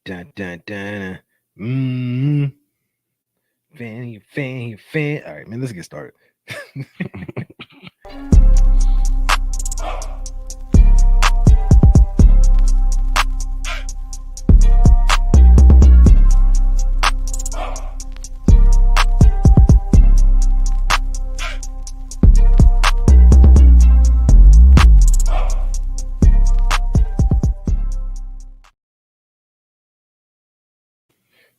Dun, dun, dun. Mm. Fan. All right, man, let's get started.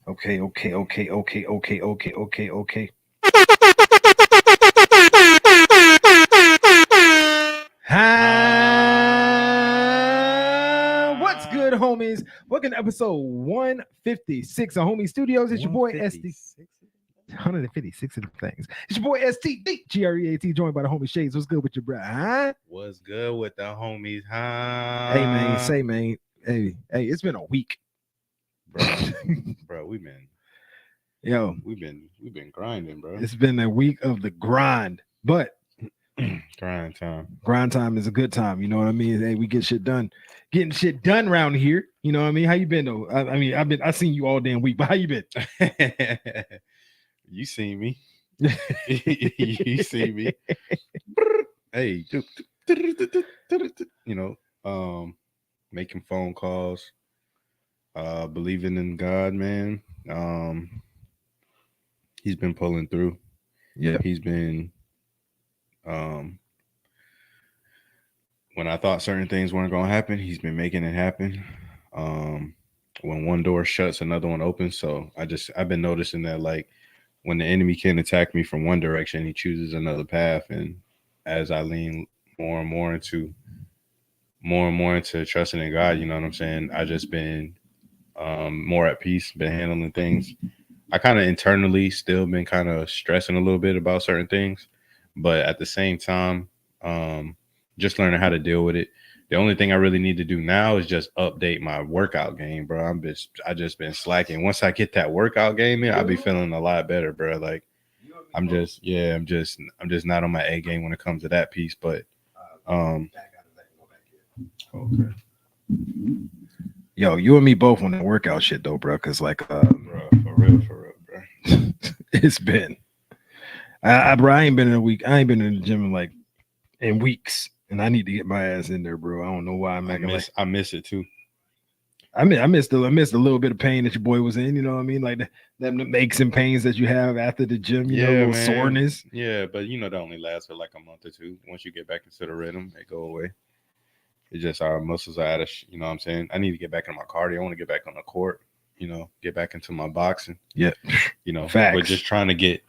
Okay. Hi, what's good, homies? Welcome to episode 156 of Homie Studios. It's your boy ST. 156 of the things. It's your boy STD, GREAT, joined by the homie Shades. What's good with your bro? Huh? What's good with the homies, huh? Hey, man. Hey, it's been a week. Bro, we've been grinding, bro. It's been a week of the grind, but grind time. Grind time is a good time. You know what I mean? Hey, we get shit done. Getting shit done around here. You know what I mean? How you been though? I seen you all damn week, but how you been? You seen me. You see me. Hey, making phone calls, believing in God, man. He's been pulling through. Yeah. He's been when I thought certain things weren't going to happen, he's been making it happen. When one door shuts, another one opens. So I've been noticing that, like, when the enemy can't attack me from one direction, he chooses another path. And as I lean more and more into trusting in God, you know what I'm saying? I just been more at peace, been handling things. I kind of internally still been kind of stressing a little bit about certain things, but at the same time, just learning how to deal with it. The only thing I really need to do now is just update my workout game, bro. I just been slacking. Once I get that workout game in, I'll be feeling a lot better, bro. Like I'm just not on my A game when it comes to that piece. But okay. Yo, you and me both on that workout shit though, bro. Cause like bro, for real, bro. It's been bro, I ain't been in a week. I ain't been in the gym in weeks. And I need to get my ass in there, bro. I don't know why I'm acting I miss it too. I missed a little bit of pain that your boy was in. You know what I mean? Like the aches and pains that you have after the gym. You know, a little soreness. Yeah, but that only lasts for like a month or two. Once you get back into the rhythm, they go away. It's just our muscles are out of. You know what I'm saying? I need to get back in my cardio. I want to get back on the court. Get back into my boxing. Yeah. Facts. But just trying to get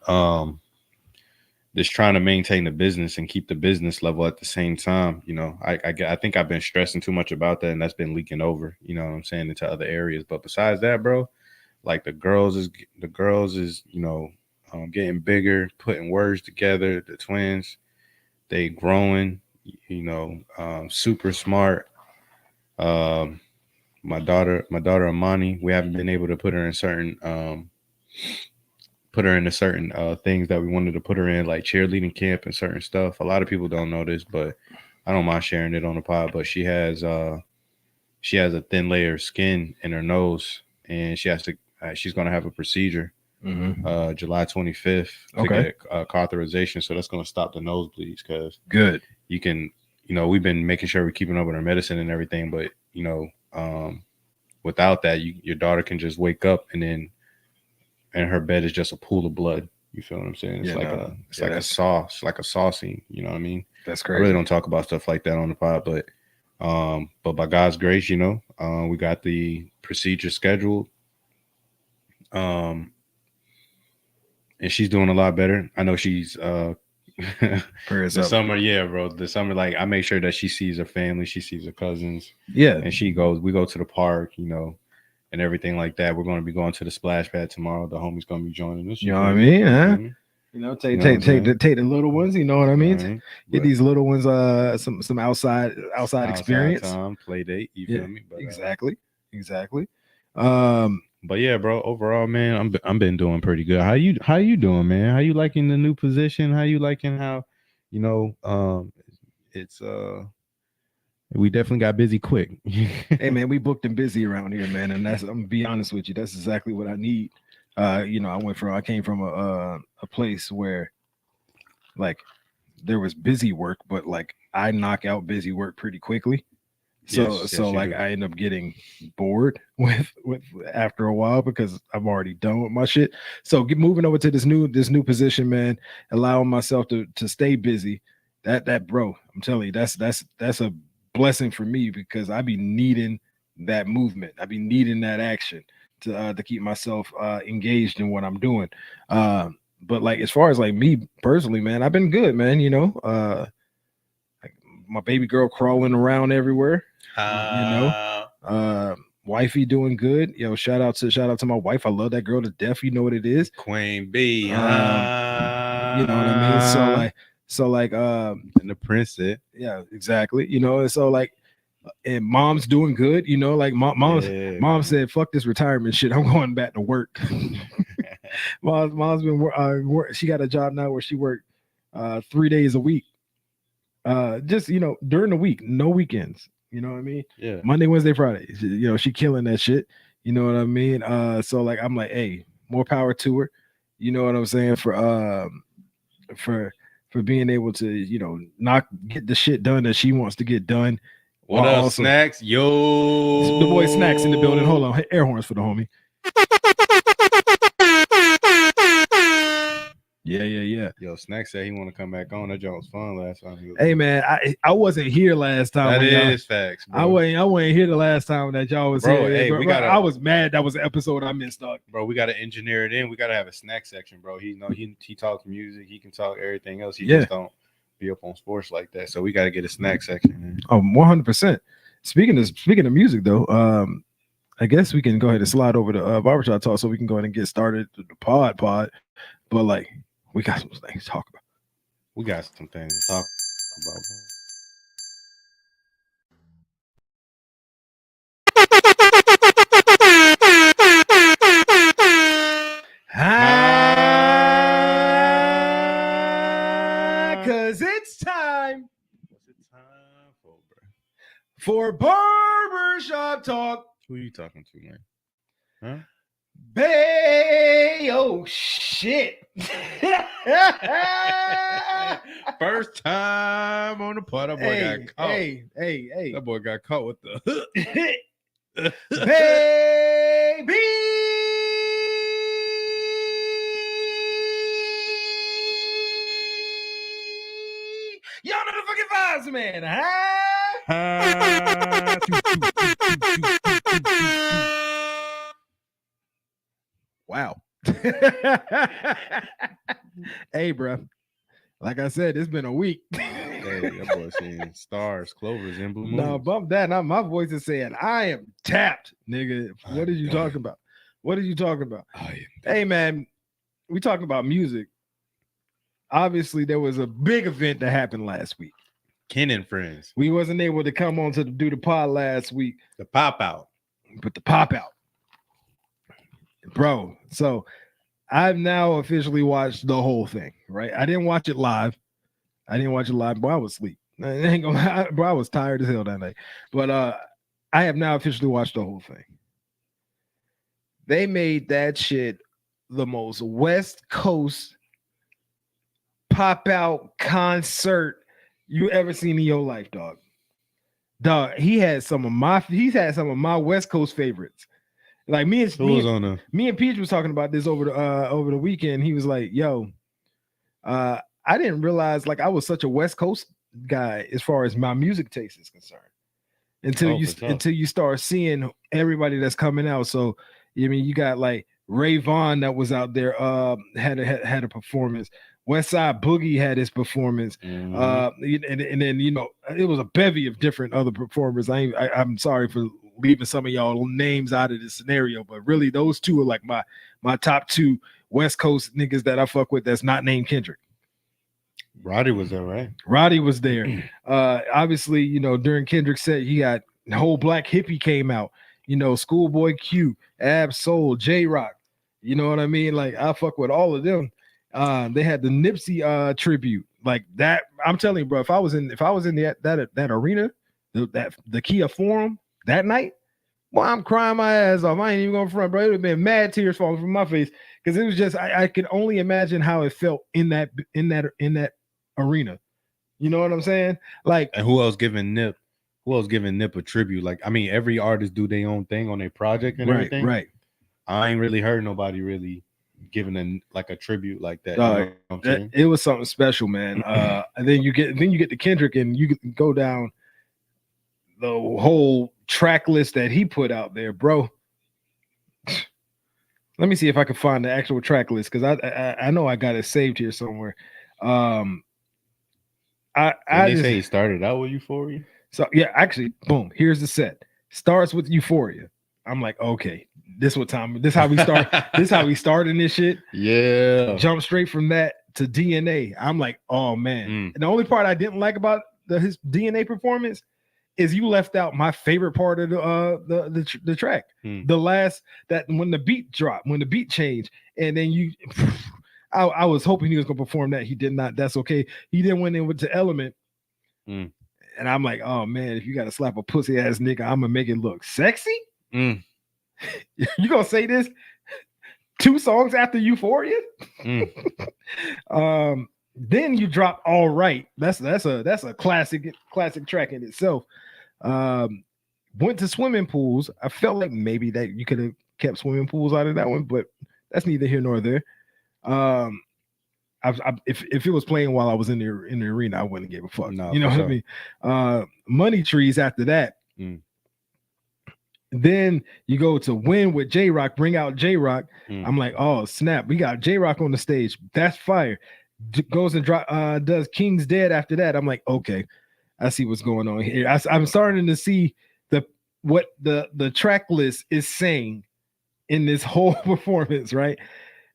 just trying to maintain the business and keep the business level at the same time. I think I've been stressing too much about that, and that's been leaking over, you know what I'm saying, into other areas. But besides that, bro, like the girls is getting bigger, putting words together. The twins, they growing, super smart. My daughter Amani, we haven't been able to put her in certain things that we wanted to put her in, like cheerleading camp and certain stuff. A lot of people don't know this, but I don't mind sharing it on the pod. But she has a thin layer of skin in her nose, and she's going to have a procedure July 25th to get cauterization. So that's going to stop the nosebleeds. Because good, you can, we've been making sure we're keeping up with her medicine and everything, but without that, your daughter can just wake up and her bed is just a pool of blood. You feel what I'm saying? It's like a sauce, like a saucing. You know what I mean? That's crazy. I really don't talk about stuff like that on the pod, but by God's grace, we got the procedure scheduled. And she's doing a lot better. I know she's the summer, yeah, bro. The summer, like I make sure that she sees her family, she sees her cousins, yeah, and we go to the park, and everything like that. We're going to be going to the splash pad tomorrow. The homie's going to be joining us. You know what I mean? Huh? Take the little ones. You know what I mean? Right. Get these little ones some outside experience, time, play date. You feel me? But, exactly. But yeah, bro. Overall, man, I'm been doing pretty good. How you doing, man? How you liking the new position? How you liking how, it's We definitely got busy quick. Hey man, we booked and busy around here, man, and I'm gonna be honest with you. That's exactly what I need. I came from a place where like there was busy work, but like I knock out busy work pretty quickly. I end up getting bored with after a while because I'm already done with my shit. So moving over to this new position, man, allowing myself to stay busy. That bro, I'm telling you, that's a blessing for me because I be needing that movement. I be needing that action to keep myself engaged in what I'm doing. But like as far as like me personally, man, I've been good, man. My baby girl crawling around everywhere. Wifey doing good. Shout out to my wife. I love that girl to death. You know what it is, Queen B. You know what I mean. And the princess. Yeah, exactly. So like, and mom's doing good. Like mom said, "Fuck this retirement shit. I'm going back to work." Mom's been she got a job now where she worked 3 days a week. Just during the week, no weekends. You know what I mean? Yeah. Monday, Wednesday, Friday. She killing that shit. You know what I mean? So like I'm like, hey, more power to her. You know what I'm saying? For being able to, not get the shit done that she wants to get done. What up, Snacks? Yo. The boy Snacks in the building. Hold on. Air horns for the homie. Yeah. Yo, Snack said he want to come back on. That joint was fun last time. Hey man, I wasn't here last time. That is facts, bro. I wasn't here the last time that y'all was here. Hey, bro, I was mad that was an episode I missed, dog. Bro, we gotta engineer it in. We gotta have a snack section, bro. He talks music. He can talk everything else. He just don't be up on sports like that. So we gotta get a snack section, man. Oh, 100%. Speaking of music though, I guess we can go ahead and slide over to barbershop talk so we can go ahead and get started the pod. But like, we got some things to talk about. We got some things to talk about. Cause it's time. What's it time for, bro? For barbershop talk. Who are you talking to, man? Huh? Bay, oh shit. First time on the pod. That boy got caught. Hey. That boy got caught with the baby. Y'all know the fucking vibes, man. Wow. Hey, bro. Like I said, it's been a week. Hey, that boy saying stars, clovers, and blue moons. No, bump that. Now my voice is saying, I am tapped, nigga. What are you talking about? What are you talking about? Hey, man, we talking about music. Obviously, there was a big event that happened last week. Ken and Friends. We wasn't able to come on to do the pod last week. The pop out. But the pop out. Bro, so I've now officially watched the whole thing, right? I didn't watch it live. Boy, I was asleep. I ain't gonna, bro, I was tired as hell that night. But I have now officially watched the whole thing. They made that shit the most West Coast pop out concert you ever seen in your life, dog. Dog, he's had some of my West Coast favorites. Like me and Peach was talking about this over the weekend. He was like, "Yo, I didn't realize like I was such a West Coast guy as far as my music taste is concerned until you start seeing everybody that's coming out." So I mean, you got like Ray Vaughn that was out there, had a performance. Westside Boogie had his performance, and then it was a bevy of different other performers. I'm sorry for leaving some of y'all names out of this scenario, but really those two are like my top two West Coast niggas that I fuck with that's not named Kendrick. Roddy was there, right? Roddy was there. Obviously, during Kendrick's set, he got Whole Black Hippie came out. Schoolboy Q, Ab Soul, J Rock. You know what I mean? Like I fuck with all of them. They had the Nipsey tribute like that. I'm telling you, bro. If I was in that arena, the Kia Forum that night. Well, I'm crying my ass off. I ain't even going front, bro. It would have been mad tears falling from my face because it was just I could only imagine how it felt in that arena. You know what I'm saying? Like, and who else giving Nip? Who else giving Nip a tribute? Like, I mean, every artist do their own thing on their project and everything. Right. I ain't really heard nobody really giving a tribute like that. You know what I'm saying? It was something special, man. And then you get to Kendrick, and you go down the whole track list that he put out there, bro. Let me see if I can find the actual track list because I know I got it saved here somewhere. They say he started out with Euphoria. So yeah, actually, boom. Here's the set. Starts with Euphoria. I'm like, okay, this how we start. This how we starting this shit. Yeah. Jump straight from that to DNA. I'm like, oh man. And the only part I didn't like about his DNA performance is you left out my favorite part of the track. The last when the beat dropped, when the beat changed, and then I was hoping he was gonna perform that. He did not. That's okay. He then went in with the Element. And I'm like, oh man, if you gotta slap a pussy ass nigga, I'm gonna make it look sexy. You gonna say this 2 songs after Euphoria? Then you drop All Right. That's a classic track in itself. Went to Swimming Pools. I felt like maybe that you could have kept Swimming Pools out of that one, but that's neither here nor there. If it was playing while I was in the arena, I wouldn't give a fuck. No, you know what I mean? Money Trees after that. Then you go to Win with J-Rock, bring out J-Rock. I'm like, oh snap, we got J-Rock on the stage. That's fire. Goes and does King's Dead after that. I'm like, okay, I see what's going on here. I'm starting to see what the track list is saying in this whole performance, right?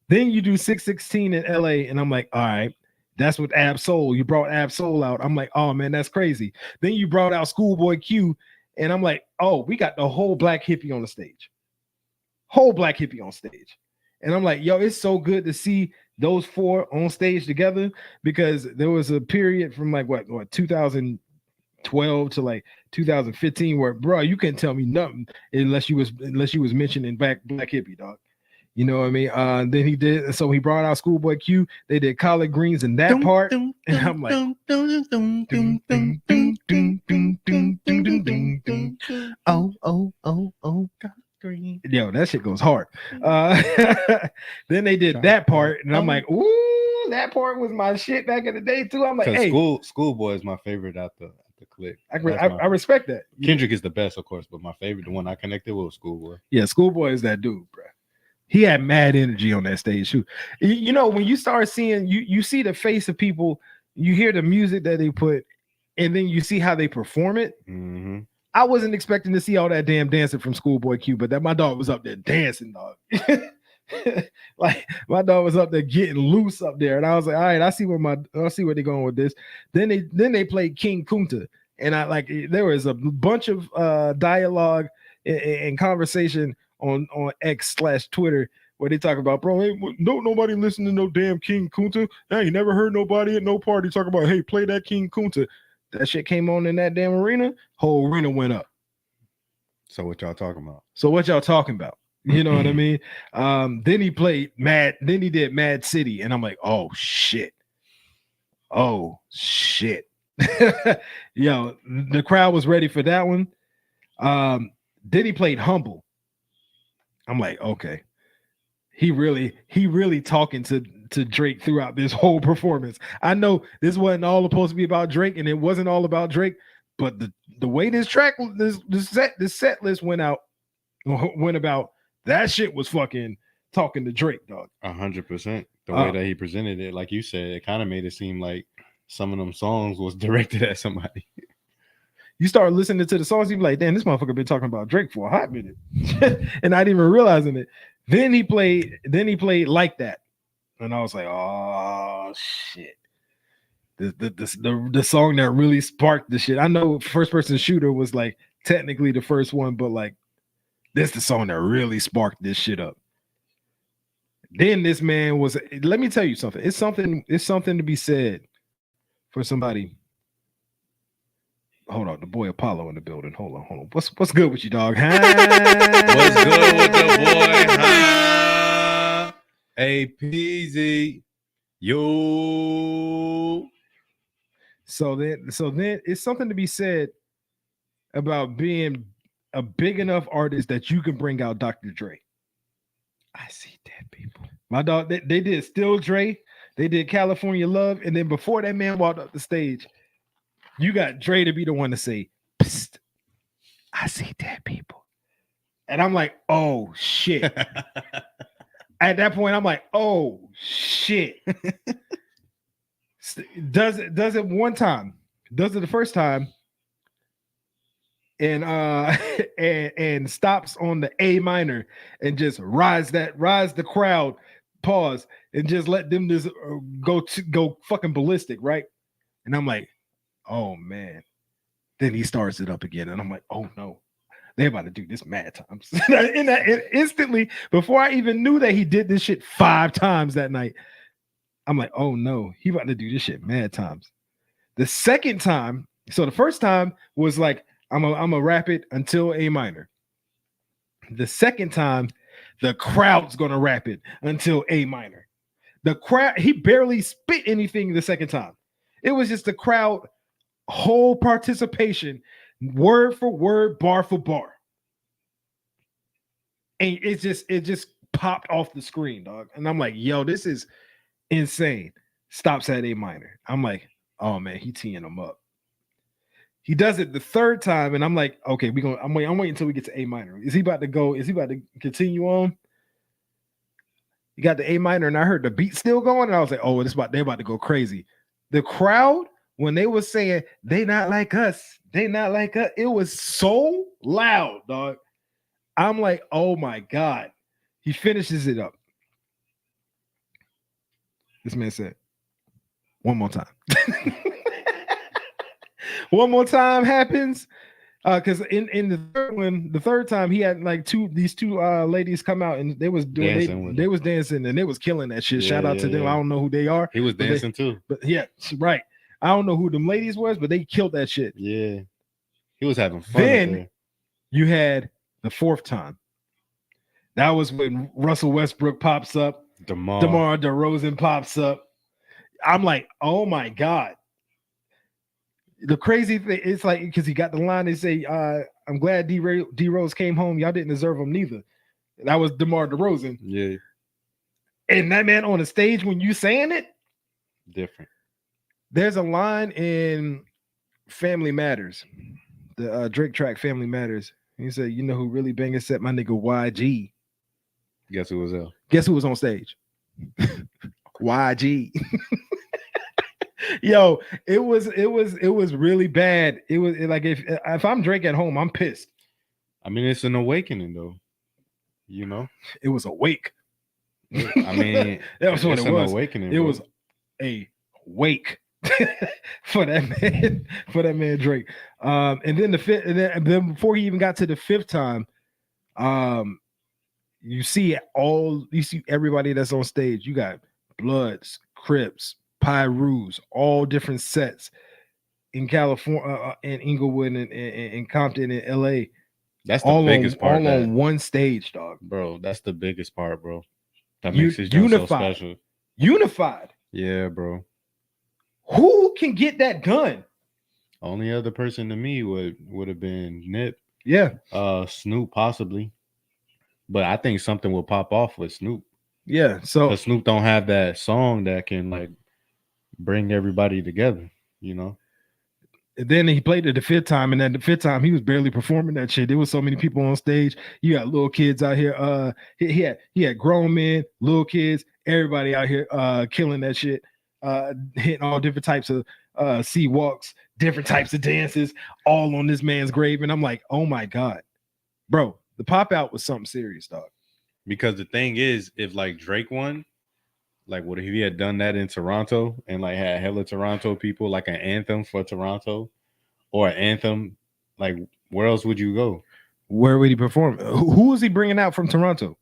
Then you do 616 in LA, and I'm like, all right, that's with Ab Soul. You brought Ab Soul out. I'm like, oh man, that's crazy. Then you brought out Schoolboy Q, and I'm like, oh, we got the whole Black Hippie on the stage. And I'm like, yo, it's so good to see those 4 on stage together because there was a period from like what 2012 to like 2015 where, bro, you couldn't tell me nothing unless you was mentioning Black Hippie, dog. You know what I mean? Then he did, so he brought out Schoolboy Q. They did Collard Greens in that part, and I'm like, oh, green. Yo, that shit goes hard. Then they did that part, and I'm like, ooh, that part was my shit back in the day too. I'm like, hey, Schoolboy is my favorite out the clip. I respect that. Kendrick is the best, of course, but my favorite, the one I connected with, was Schoolboy. Yeah, Schoolboy is that dude, bro. He had mad energy on that stage too. You know, when you start seeing, you see the face of people, you hear the music that they put, and then you see how they perform it. I wasn't expecting to see all that damn dancing from Schoolboy Q, but that my dog was up there dancing, dog. Like my dog was up there getting loose up there, and I was like, all right, I see where they're going with this. Then they played King Kunta, and I like there was a bunch of dialogue and conversation on X/Twitter where they talk about, bro, hey, nobody listen to no damn King Kunta. I ain't never heard nobody at no party talk about, hey, play that King Kunta. That shit came on in that damn arena, whole arena went up. So what y'all talking about? You know what I mean? Then he played then he did Mad City, and I'm like, oh shit. Yo, the crowd was ready for that one. Then he played Humble. I'm like, okay. He really talking to Drake throughout this whole performance. I know this wasn't all supposed to be about Drake, and it wasn't all about Drake, but the way this set list went about, that shit was fucking talking to Drake, dog. 100%. The way that he presented it, like you said, it kind of made it seem like some of them songs was directed at somebody. You start listening to the songs, you be like, damn, this motherfucker been talking about Drake for a hot minute. And not even realizing it. Then he played Like That. And I was like, oh shit. The song that really sparked the shit. I know First Person Shooter was like technically the first one, but like this the song that really sparked this shit up. Then this man was, let me tell you something. It's something to be said for somebody Hold on, the boy Apollo in the building. Hold on. What's good with you, dog? Huh? What's good with the boy? Huh? Ep15. Yo. So then it's something to be said about being a big enough artist that you can bring out Dr. Dre. I see dead people. My dog, they did Still Dre, they did California Love, and then before that man walked up the stage, you got Dre to be the one to say, Psst, I see dead people. And I'm like, oh shit. At that point, I'm like, oh shit. Does it one time, does it the first time, and and stops on the A minor and just rise the crowd, pause, and just let them just go fucking ballistic, right? And I'm like, oh man. Then he starts it up again, and I'm like, oh no, they're about to do this mad times. And instantly, before I even knew that he did this shit 5 times that night, I'm like, oh no, he about to do this shit mad times. The second time, so the first time was like, I'm a rap it until A minor. The second time, the crowd's gonna rap it until A minor. The crowd, he barely spit anything the second time. It was just the crowd whole participation, word for word, bar for bar. And it just popped off the screen, dog. And I'm like, yo, this is insane. Stops at A minor. I'm like, oh man, he teeing them up. He does it the third time, and I'm like, okay, I'm waiting until we get to A minor. Is he about to go? Is he about to continue on? You got the A minor, and I heard the beat still going, and I was like, oh, they're about to go crazy. The crowd, when they were saying they not like us, it was so loud, dog. I'm like, oh my God. He finishes it up. This man said, one more time. One more time happens. Because in the third time, he had like these two ladies come out, and they was doing they was dancing, and they was killing that shit. Shout out to them. I don't know who they are. He was dancing too. But yeah, right. I don't know who them ladies was, but they killed that shit. Yeah. He was having fun. Then you had the fourth time. That was when Russell Westbrook pops up. DeMar DeRozan pops up. I'm like, oh my God. The crazy thing, it's like, because he got the line, they say, I'm glad D-Rose came home. Y'all didn't deserve him neither. That was DeMar DeRozan. Yeah. And that man on the stage, when you saying it, different. There's a line in Family Matters, the Drake track Family Matters. He said, you know who really banging set? My nigga YG. Guess who was there? Guess who was on stage? YG. Yo, it was really bad. It was like, if I'm Drake at home, I'm pissed. I mean, it's an awakening though. You know? It was a wake. I mean, that was what it was. Awakening, it was a wake for that man Drake. And then the fifth, and then before he even got to the fifth time, you see everybody that's on stage. You got Bloods, Crips, Pyrus, all different sets in California, in Inglewood, and Compton, in LA. That's the biggest part. All on one stage, dog. Bro, that's the biggest part, bro. That makes it so special. Unified. Yeah, bro. Who can get that done? Only other person to me would have been Nip. Yeah. Snoop possibly. But I think something will pop off with Snoop. Yeah. So Snoop don't have that song that can like bring everybody together, you know. And then he played it the fifth time, and then the fifth time he was barely performing that shit. There was so many people on stage. You got little kids out here. He had grown men, little kids, everybody out here killing that shit, hitting all different types of sea walks, different types of dances, all on this man's grave. And I'm like, oh my God, bro, the pop out was something serious, dog. Because the thing is, if like Drake won, like what if he had done that in Toronto and like had hella Toronto people, like an anthem for Toronto or an anthem, like where else would you go? Where would he perform? Who was he bringing out from Toronto?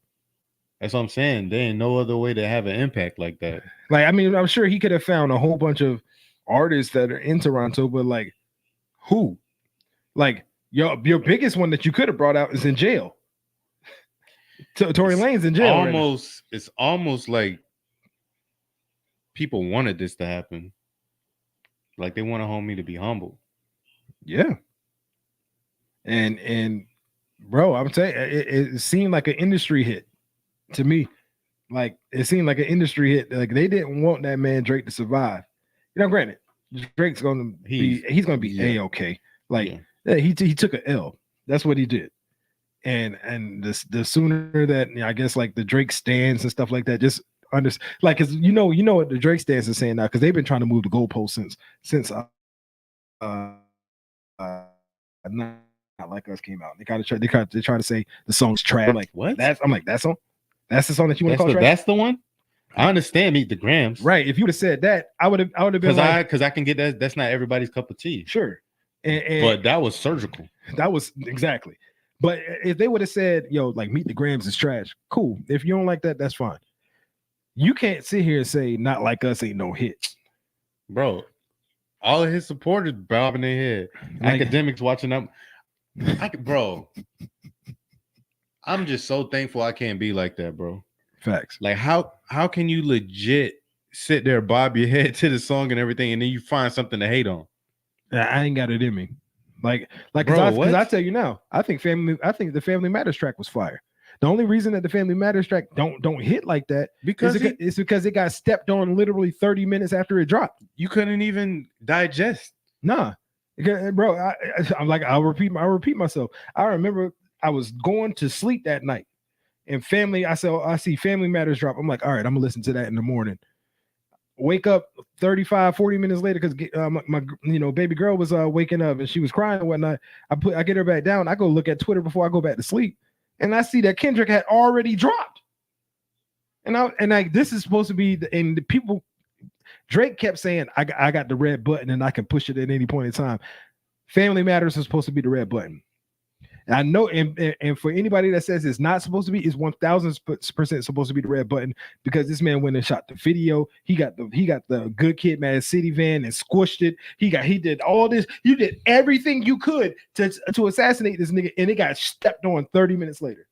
That's what I'm saying. There ain't no other way to have an impact like that. Like, I mean, I'm sure he could have found a whole bunch of artists that are in Toronto, but like, who? Like your biggest one that you could have brought out is in jail. Tory Lane's in jail. It's almost like people wanted this to happen. Like they want a homie to be humble. Yeah. And bro, I'm telling you, it seemed like an industry hit to me. Like it seemed like an industry hit. Like they didn't want that man Drake to survive. You know, granted, Drake's gonna be A-okay. Like he took an L. That's what he did. And the sooner that I guess like the Drake stands and stuff like that, just like because you know what the Drake stance is saying now, because they've been trying to move the goalposts since Not Like Us came out. They try to say the song's trash. I'm like, what? That's song. That's the song that you want to call trash. That's the one. I understand Meet the Grams. Right. If you would have said that, I would have been because I can get that. That's not everybody's cup of tea. Sure. But that was surgical. That was exactly. But if they would have said, yo, like Meet the Grams is trash, cool. If you don't like that, that's fine. You can't sit here and say Not Like Us ain't no hit. Bro, all of his supporters bobbing their head. Like, academics watching them. Bro, I'm just so thankful I can't be like that, bro. Facts. Like, how can you legit sit there, bob your head to the song and everything, and then you find something to hate on? I ain't got it in me. Like, because I tell you now, I think the Family Matters track was fire. The only reason that the Family Matters track don't hit like that because it got stepped on literally 30 minutes after it dropped. You couldn't even digest. Nah, bro. I'm like, I'll repeat myself. I remember I was going to sleep that night, and I see Family Matters drop. I'm like, all right, I'm gonna listen to that in the morning. Wake up 35, 40 minutes later because my baby girl was waking up and she was crying and whatnot. I get her back down. I go look at Twitter before I go back to sleep, and I see that Kendrick had already dropped. And this is supposed to be and the people. Drake kept saying, I got the red button and I can push it at any point in time. Family Matters is supposed to be the red button. And I know, and for anybody that says it's not supposed to be, it's 1000% supposed to be the red button, because this man went and shot the video. He got the Good Kid, Mad City van and squished it. He did all this. You did everything you could to assassinate this nigga, and it got stepped on 30 minutes later.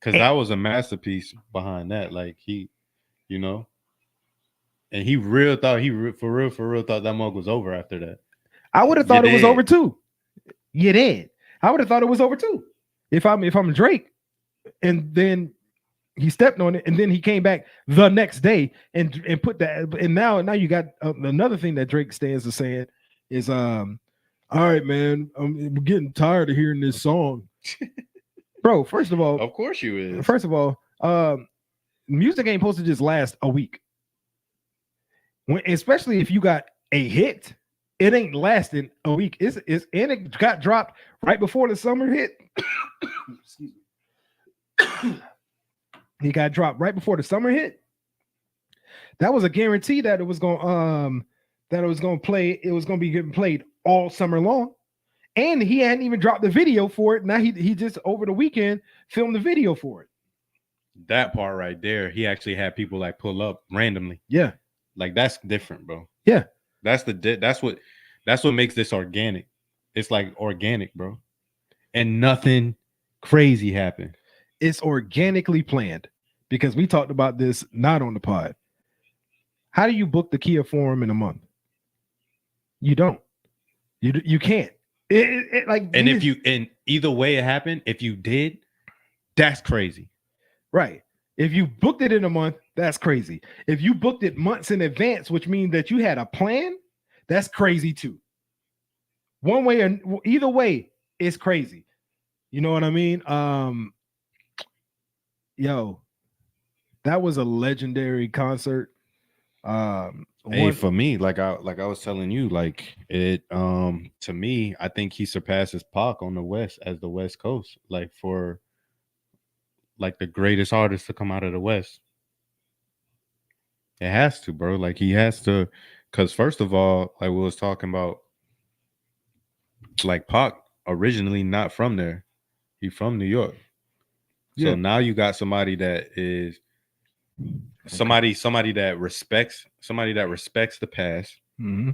Because that was a masterpiece behind that. Like he, and he for real thought that mug was over after that. I would have thought it was over too. You did. I would have thought it was over too. If I'm Drake, and then he stepped on it, and then he came back the next day and put that. And now you got another thing that Drake stands to saying is, all right, man, I'm getting tired of hearing this song, bro. First of all, of course you is. First of all, music ain't supposed to just last a week. Especially if you got a hit. It ain't lasting a week. And it got dropped right before the summer hit. Excuse me. He got dropped right before the summer hit. That was a guarantee that it was going to play. It was going to be getting played all summer long. And he hadn't even dropped the video for it. Now he just over the weekend filmed the video for it. That part right there, he actually had people like pull up randomly. Yeah. Like that's different, bro. Yeah. That's what makes this organic. It's like organic, bro. And nothing crazy happened. It's organically planned, because we talked about this not on the pod. How do you book the Kia Forum in a month? You don't. You can't. And either way it happened, if you did, that's crazy. Right. If you booked it in a month, that's crazy. If you booked it months in advance, which means that you had a plan, that's crazy too. One way or either way, it's crazy. You know what I mean? That was a legendary concert. For me, like I was telling you, like it to me, I think he surpasses Pac on the West as the West Coast, like for like the greatest artist to come out of the West. It has to, bro. Like he has to, because first of all, like we was talking about, like Pac originally not from there. He from New York. So now you got somebody that is somebody that respects the past, mm-hmm.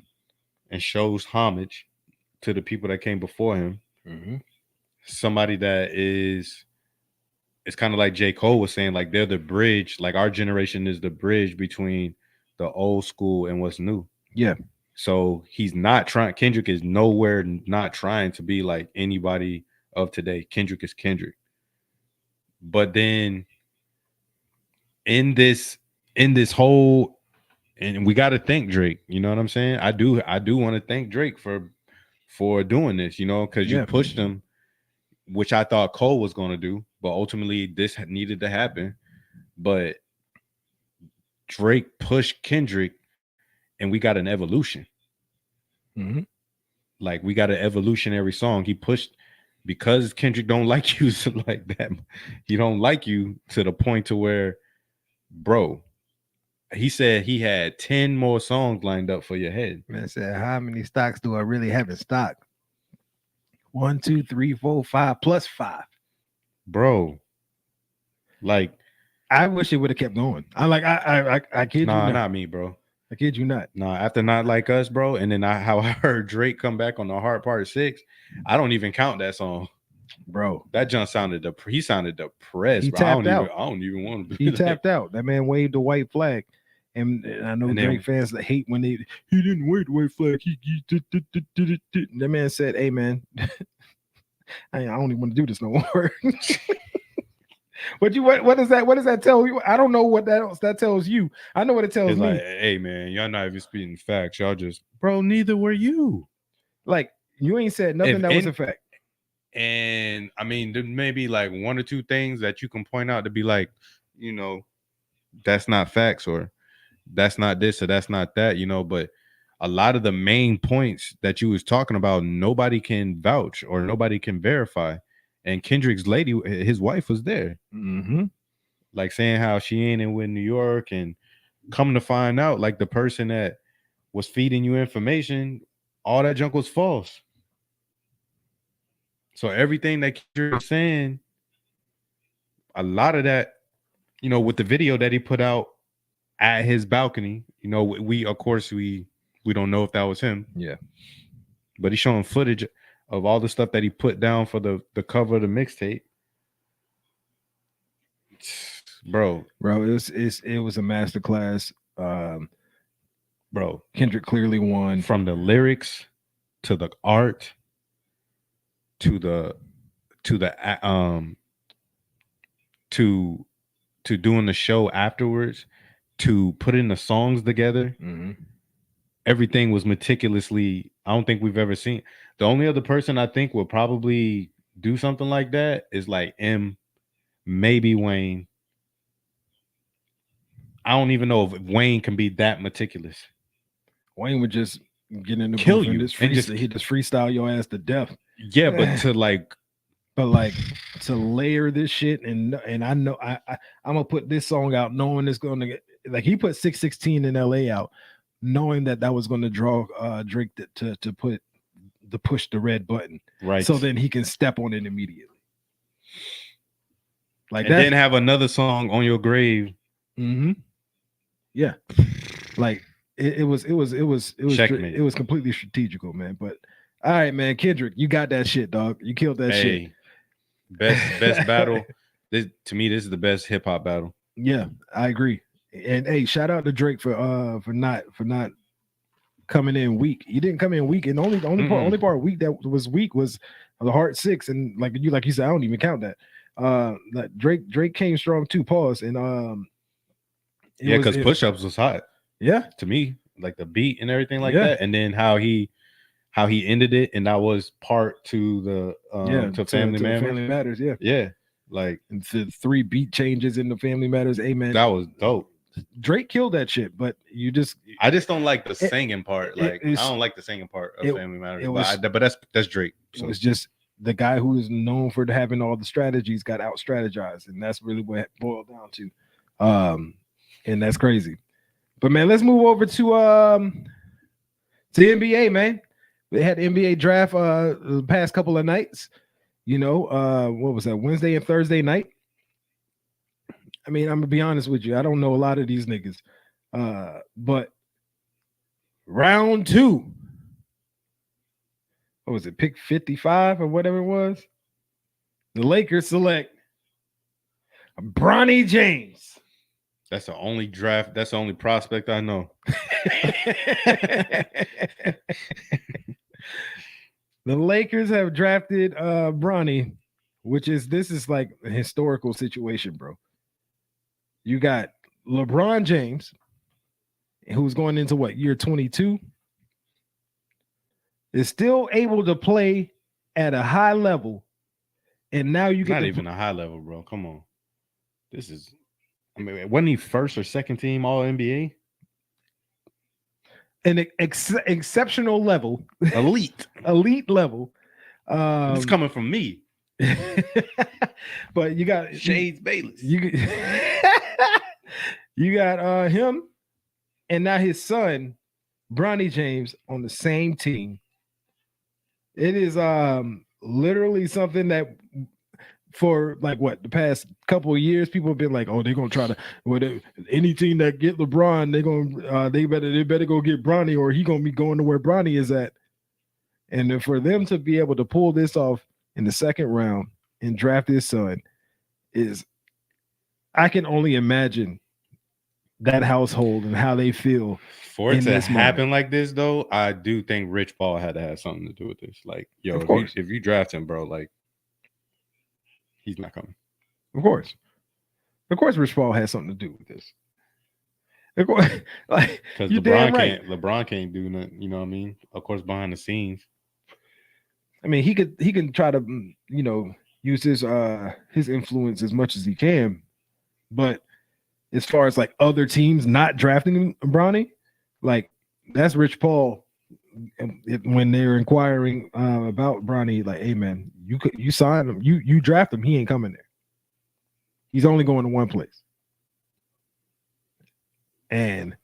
and shows homage to the people that came before him. Mm-hmm. Somebody that is, it's kind of like J. Cole was saying, like they're the bridge. Like our generation is the bridge between the old school and what's new. Yeah. So he's not trying. Kendrick is nowhere not trying to be like anybody of today. Kendrick is Kendrick. But then in this whole, and we got to thank Drake. You know what I'm saying? I do want to thank Drake for doing this. You know, because you pushed him, which I thought Cole was going to do, but ultimately this needed to happen. But Drake pushed Kendrick, and we got an evolution. Mm-hmm. Like we got an evolutionary song. He pushed, because Kendrick don't like you like that. He don't like you to the point to where, bro, he said he had 10 more songs lined up for your head. Man said, how many stocks do I really have in stock? 1, 2, 3, 4, 5 plus 5. Bro, like I wish it would have kept going. I kid you not. Not me, bro. I kid you not. Nah, after Not Like Us, bro, and then how I heard Drake come back on the Hard Part 6, I don't even count that song. Bro, that John sounded he sounded depressed. He bro. tapped out. I don't even want to be He there. tapped out. That man waved the white flag. And I know Drake fans that hate when he didn't wave the white flag. That man said, hey man, I don't even want to do this no more. What does that tell you? I don't know what that tells you. I know what it tells me. Like, hey man, y'all not even speaking facts. Y'all just, bro, neither were you. Like, you ain't said nothing that was a fact. And I mean, there may be like one or two things that you can point out to be like, you know, that's not facts, or that's not this, or that's not that, you know. But a lot of the main points that you was talking about, nobody can vouch or nobody can verify. And Kendrick's lady, his wife, was there. Mm-hmm. Like saying how she ain't in New York, and come to find out, like the person that was feeding you information, all that junk was false. So everything that Kendrick was saying, a lot of that, you know, with the video that he put out at his balcony, you know, we of course we don't know if that was him. Yeah. But he's showing footage of all the stuff that he put down for the cover of the mixtape. Bro, it was a masterclass. Bro, Kendrick clearly won. From the lyrics to the art to the to doing the show afterwards, to putting the songs together. Mm-hmm. Everything was meticulously. I don't think we've ever seen. The only other person I think will probably do something like that is like maybe Wayne. I don't even know if Wayne can be that meticulous. Wayne would just get in the kill booth you and just freestyle your ass to death. Yeah, but to layer this shit, and I know I'm gonna put this song out knowing it's gonna get, like, he put 616 in LA out knowing that was going to draw Drake to push the red button, right? So then he can step on it immediately. Like, and then have another song on your grave. Mm-hmm. Yeah, like it was completely strategical, man. But all right, man, Kendrick, you got that shit, dog. You killed that shit. Best battle. To me, this is the best hip hop battle. Yeah, I agree. And hey, shout out to Drake for not coming in weak. He didn't come in weak, and the only part weak that was weak was the Heart 6, and like you said, I don't even count that. Drake came strong too. Pause. And because Push-Ups was hot. Yeah, to me, like the beat and everything like that, and then how he ended it, and that was part to the to Family Matters. Yeah, like the 3 beat changes in the Family Matters. Amen. That was dope. Drake killed that shit, but I just don't like the singing part. Like, I don't like the singing part of Family Matters. But that's Drake. So. It was just the guy who is known for having all the strategies got out strategized, and that's really what it boiled down to. And that's crazy. But man, let's move over to NBA, man. They had the NBA draft the past couple of nights. You know, what was that, Wednesday and Thursday night? I mean, I'm gonna be honest with you. I don't know a lot of these niggas. But round 2 what was it, pick 55 or whatever it was? The Lakers select Bronny James. That's the only draft. That's the only prospect I know. The Lakers have drafted Bronny, this is like a historical situation, bro. You got LeBron James, who's going into what, year 22, is still able to play at a high level. And now you get not even a high level, bro. Come on. This is, I mean, wasn't he first or second team All NBA? An exceptional level, elite level. It's coming from me. But you got Shades Bayless. You got him, and now his son, Bronny James, on the same team. It is literally something that for like what, the past couple of years, people have been like, oh, they're gonna try to any team that get LeBron, they better go get Bronny, or he gonna be going to where Bronny is at. And then for them to be able to pull this off in the second round and draft his son is, I can only imagine that household and how they feel. For it to happen like this, though, I do think Rich Paul had to have something to do with this. Like, yo, if you draft him, bro, like, he's not coming. Of course, Rich Paul has something to do with this. Of course, like, because LeBron can't do nothing. You know what I mean? Of course, behind the scenes. I mean, he can try to, use his influence as much as he can, but as far as like other teams not drafting Bronny, like, that's Rich Paul when they're inquiring about Bronny, like, hey man, you sign him, you draft him, he ain't coming there. He's only going to one place. And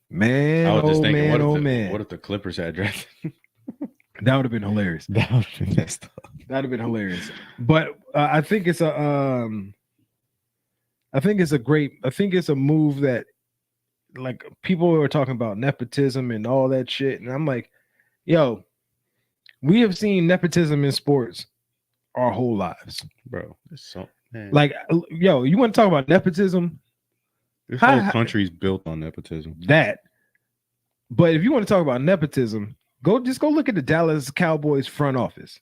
man, I was just thinking, man, what if the Clippers had drafted? That would have been hilarious. That would have been messed up. That'd have been hilarious. But I think it's a move that, like, people are talking about nepotism and all that shit, and I'm like, yo, we have seen nepotism in sports our whole lives, bro. Like, yo, you want to talk about nepotism? This whole country's built on nepotism. But if you want to talk about nepotism, go look at the Dallas Cowboys front office.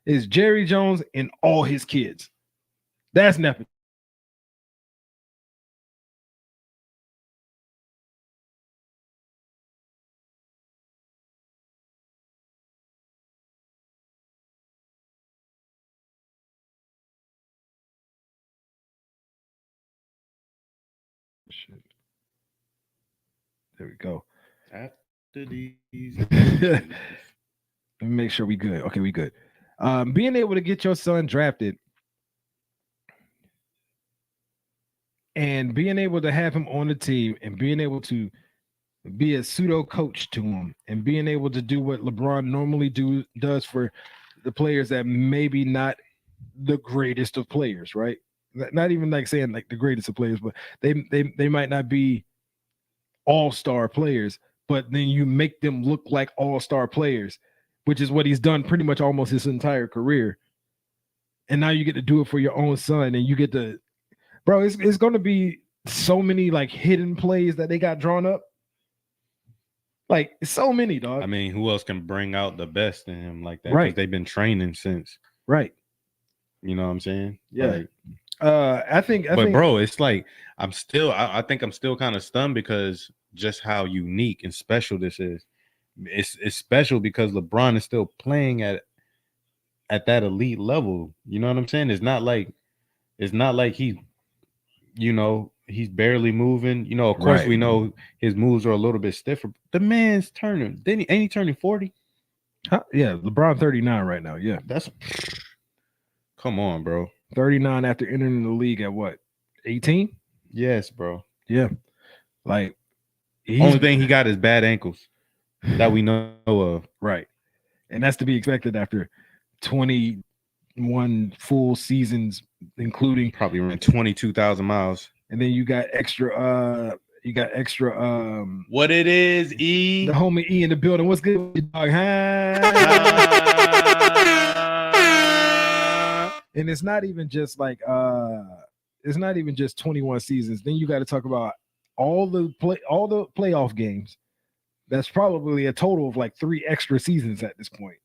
It's Jerry Jones and all his kids. That's nepotism. Shit. There we go. After these, let me make sure we good. Okay, we good. Being able to get your son drafted and being able to have him on the team and being able to be a pseudo coach to him and being able to do what LeBron normally does for the players that maybe not the greatest of players, right? Not even like saying like the greatest of players, but they might not be all-star players, but then you make them look like all-star players, which is what he's done pretty much almost his entire career. And now you get to do it for your own son, and you get to, bro, it's going to be so many like hidden plays that they got drawn up. Like, so many, dog. I mean, who else can bring out the best in him like that? Right. They've been training since. Right. You know what I'm saying? Yeah. Like, I think, bro, it's like I think I'm still kind of stunned because just how unique and special this is. It's special because LeBron is still playing at that elite level. You know what I'm saying? It's not like he, he's barely moving. You know, of course, we know his moves are a little bit stiffer. The man's turning. Ain't he turning 40? Huh? Yeah, LeBron 39 right now. Yeah, come on, bro. 39 after entering the league at what, 18? Yes, bro. Yeah, like, only thing he got is bad ankles that we know of. Right, and that's to be expected after 21 full seasons, including probably around 22,000 miles. And then you got extra You got extra. What it is, E? The homie E in the building. What's good, with you, dog? And it's not even just like it's not even just 21 seasons. Then you got to talk about all the playoff games. That's probably a total of like 3 extra seasons at this point.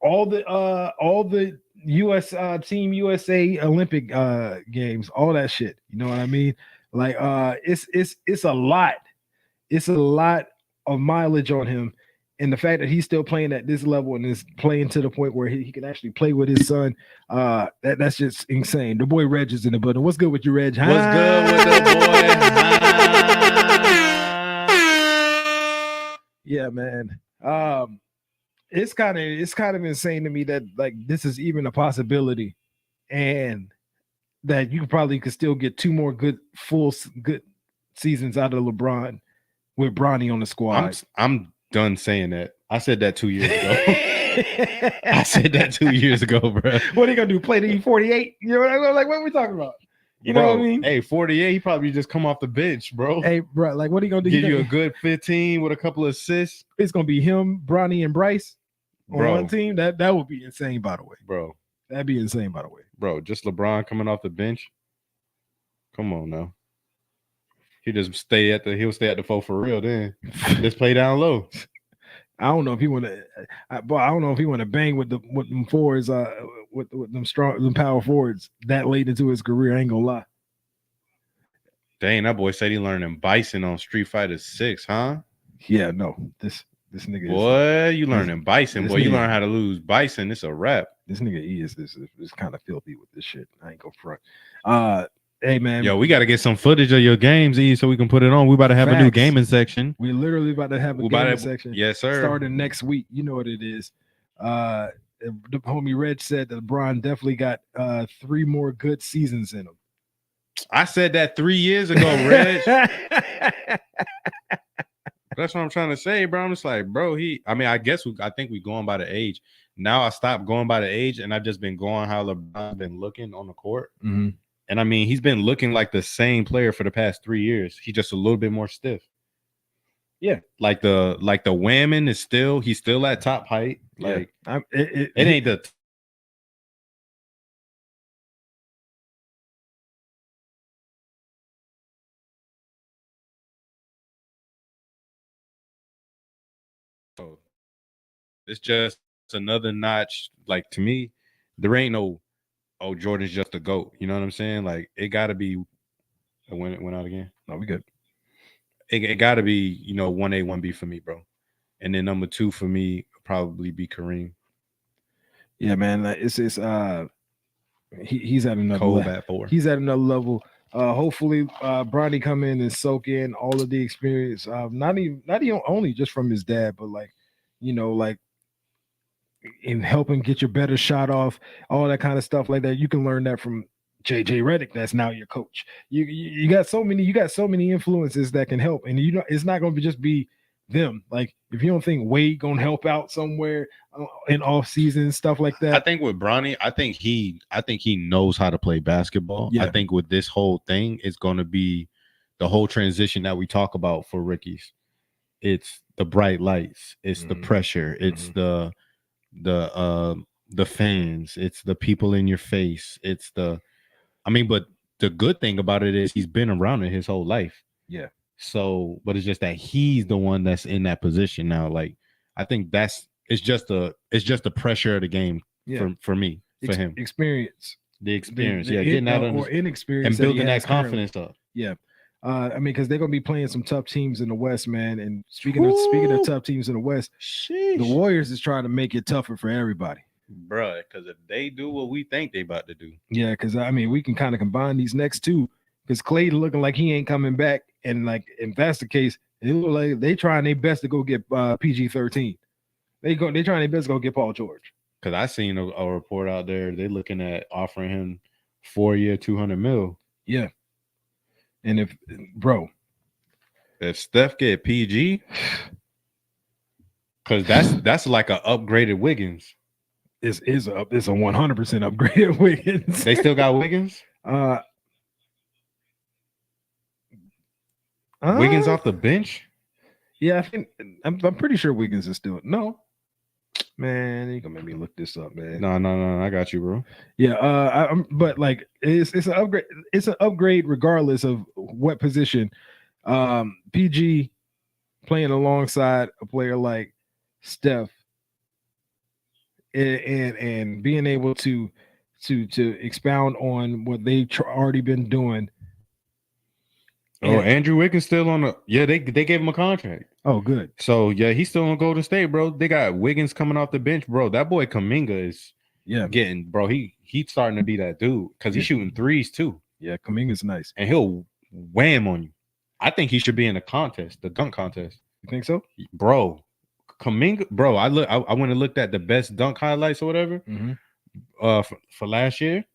All the US Team USA Olympic games, all that shit. You know what I mean? Like it's a lot. It's a lot of mileage on him. And the fact that he's still playing at this level and is playing to the point where he can actually play with his son, that's just insane. The boy Reg is in the building. What's good with you, Reg? What's good with the boy? Yeah, man. It's kind of insane to me that like this is even a possibility, and that you probably could still get 2 more good seasons out of LeBron with Bronny on the squad. I'm done saying that. I said that 2 years ago. I said that 2 years ago, bro. What are you gonna do? Play the 48? You know what I mean? Like, what are we talking about? You know what I mean? Hey, 48, he probably just come off the bench, bro. Hey, bro, like, what are you gonna do? Give you a good 15 with a couple of assists. It's gonna be him, Bronny, and Bryce on one team. That would be insane, by the way, bro. That'd be insane, by the way, bro. Just LeBron coming off the bench. Come on now. He'll stay at the 4 for real. Then just play down low. I don't know if he want to, but I don't know if he want to bang with them forwards, with them power forwards that late into his career. I ain't gonna lie. Dang, that boy said he learning Bison on Street Fighter 6, huh? Yeah, no, this nigga. Boy, you learning Bison, boy. You learn how to lose Bison. It's a wrap. This nigga E is kind of filthy with this shit. I ain't gonna front. Hey man, yo, we got to get some footage of your games, E, so we can put it on. We about to have a new gaming section. We literally about to have a gaming section. Yes, sir. Starting next week. You know what it is. The homie Reg said that LeBron definitely got 3 more good seasons in him. I said that 3 years ago, Reg. That's what I'm trying to say, bro. I'm just like, bro, I think we going by the age. Now I stopped going by the age, and I've just been going how LeBron's been looking on the court. Mm-hmm. And I mean, he's been looking like the same player for the past 3 years. He's just a little bit more stiff. Yeah, like the whammon is he's still at top height. Like it ain't the. It's just another notch. Like, to me, there ain't no, oh, Jordan's just a GOAT. You know what I'm saying? Like, it got to be. When it went out again. No, we good. It got to be, 1A, 1B for me, bro. And then number 2 for me probably be Kareem. Yeah, man. It's he's at another Cole level. Bat 4. He's at another level. Hopefully, Bronny come in and soak in all of the experience. Not even only just from his dad, but like, like in helping get your better shot off, all that kind of stuff like that. You can learn that from JJ Redick, that's now your coach. You got so many influences that can help, and it's not going to just be them. Like, if you don't think Wade gonna help out somewhere in off season, stuff like that. I think with Bronny, I think he knows how to play basketball. Yeah. I think with this whole thing, it's going to be the whole transition that we talk about for rookies. It's the bright lights, it's the pressure, it's the fans, it's the people in your face, it's the. But the good thing about it is he's been around it his whole life. Yeah. So, but it's just that he's the one that's in that position now. Like, I think it's just the pressure of the game for me, for him. Experience. The experience. Getting out of inexperience and building that confidence up. Yeah. Because they're gonna be playing some tough teams in the West, man. And speaking of tough teams in the West, the Warriors is trying to make it tougher for everybody. Bruh, because if they do what we think they about to do. Yeah, because we can kind of combine these next two. Because Clay looking like he ain't coming back. And like, if that's the case, it look like they trying their best to go get PG-13. They trying their best to go get Paul George. Because I seen a report out there, they looking at offering him 4-year, $200 million. Yeah. And if Steph get PG, because that's like an upgraded Wiggins. It's a 100% upgraded Wiggins. They still got Wiggins? Wiggins off the bench? Yeah, I think I'm pretty sure Wiggins is still no. Man, you gonna make me look this up, man. No, I got you, bro. Yeah, but like it's an upgrade. It's an upgrade regardless of what position. PG playing alongside a player like Steph and being able to expound on what they've already been doing. Oh, Andrew Wiggins still on the they gave him a contract. Oh, good. So yeah, he's still on Golden State, bro. They got Wiggins coming off the bench, bro. That boy Kuminga is getting, bro. He's starting to be that dude because he's shooting threes too. Yeah, Kuminga's nice, and he'll wham on you. I think he should be in the contest, the dunk contest. You think so, bro? Kuminga, bro. I went and looked at the best dunk highlights or whatever. For last year,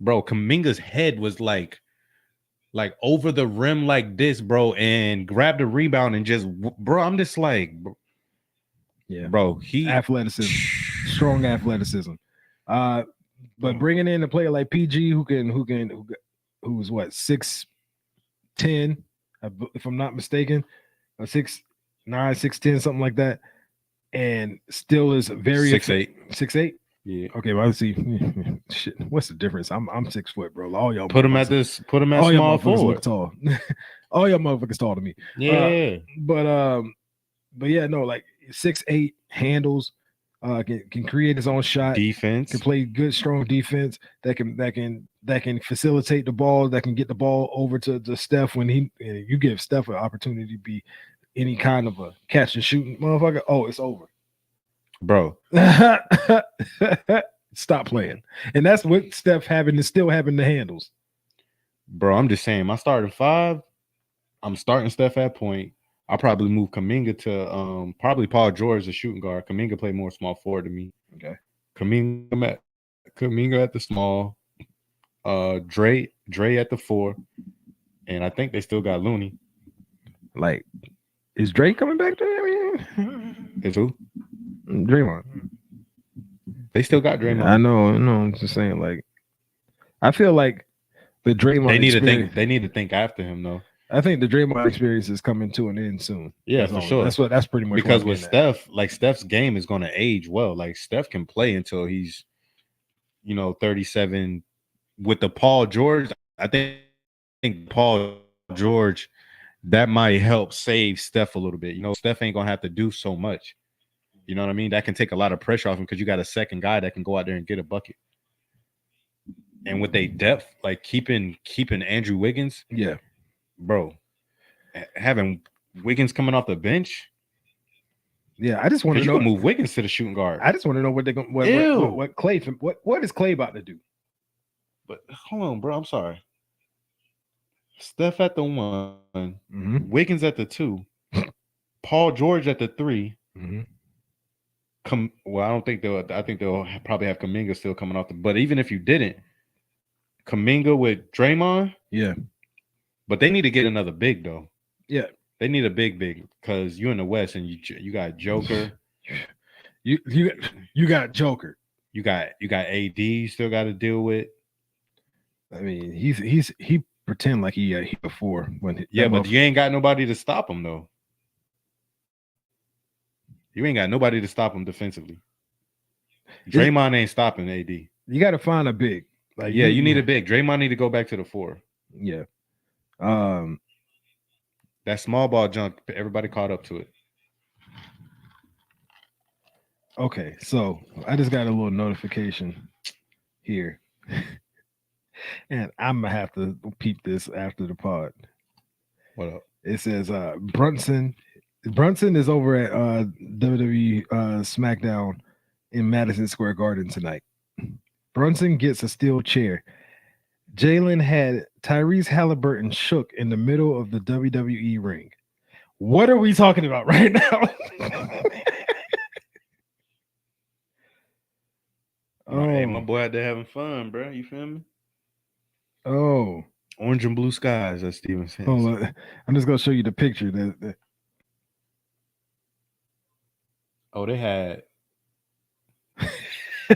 bro. Kuminga's head was like over the rim like this, bro, and grabbed a rebound and just, bro. I'm just like, bro. He athleticism, strong athleticism. But bringing in a player like PG who's what 6'10", if I'm not mistaken, 6'9", 6'10", something like that, and still is very 6'8", 6'8". Yeah. Okay, well, let's see. Shit, what's the difference? I'm 6 foot, bro. All y'all put him at small forward. Tall. All y'all motherfuckers tall to me. Yeah. But yeah, no, like 6'8", handles, can create his own shot, defense, can play good, strong defense that can facilitate the ball, that can get the ball over to Steph when you give Steph an opportunity to be any kind of a catch and shooting motherfucker. Oh, it's over. Bro, stop playing. And that's what Steph still having the handles. Bro, I'm just saying, my starting five, I'm starting Steph at point. I'll probably move Kuminga to probably Paul George, the shooting guard. Kuminga play more small forward to me. Okay. Kuminga at the small. Dre at the 4. And I think they still got Looney. Like, is Dre coming back there? Is who? Draymond. They still got Draymond. I know. I'm just saying, like, I feel like the Draymond They need to think after him though. I think the Draymond experience is coming to an end soon. Yeah, for sure. That's pretty much because with Steph, like Steph's game is going to age well. Like Steph can play until he's, 37. With the Paul George, I think Paul George, that might help save Steph a little bit. Steph ain't gonna have to do so much. You know what I mean? That can take a lot of pressure off him because you got a second guy that can go out there and get a bucket. And with their depth, like keeping Andrew Wiggins, yeah, bro, having Wiggins coming off the bench, yeah. I just want to know, move Wiggins to the shooting guard. I just want to know what they're going. What Clay? What is Clay about to do? But hold on, bro. I'm sorry. Steph at the 1, Wiggins at the 2, Paul George at the 3. Well, I don't think I think they'll probably have Kuminga still coming off but even if you didn't, Kuminga with Draymond, yeah. But they need to get another big though. Yeah, they need a big because you in the West and you got Joker. you got Joker. You got AD. You still got to deal with. I mean, he pretend like he before when but you ain't got nobody to stop him though. You ain't got nobody to stop him defensively. Draymond ain't stopping AD. You got to find a big. Like you need a big. Draymond need to go back to the 4. Yeah. That small ball junk, everybody caught up to it. Okay, so I just got a little notification here. And I'm gonna have to peep this after the pod. What up? It says Brunson is over at WWE SmackDown in Madison Square Garden tonight. Brunson gets a steel chair. Jalen had Tyrese Halliburton shook in the middle of the WWE ring. What are we talking about right now? Hey, my boy out there having fun, bro. You feel me? Oh, orange and blue skies, as Steven says. I'm just gonna show you the picture. Oh, they had. Oh,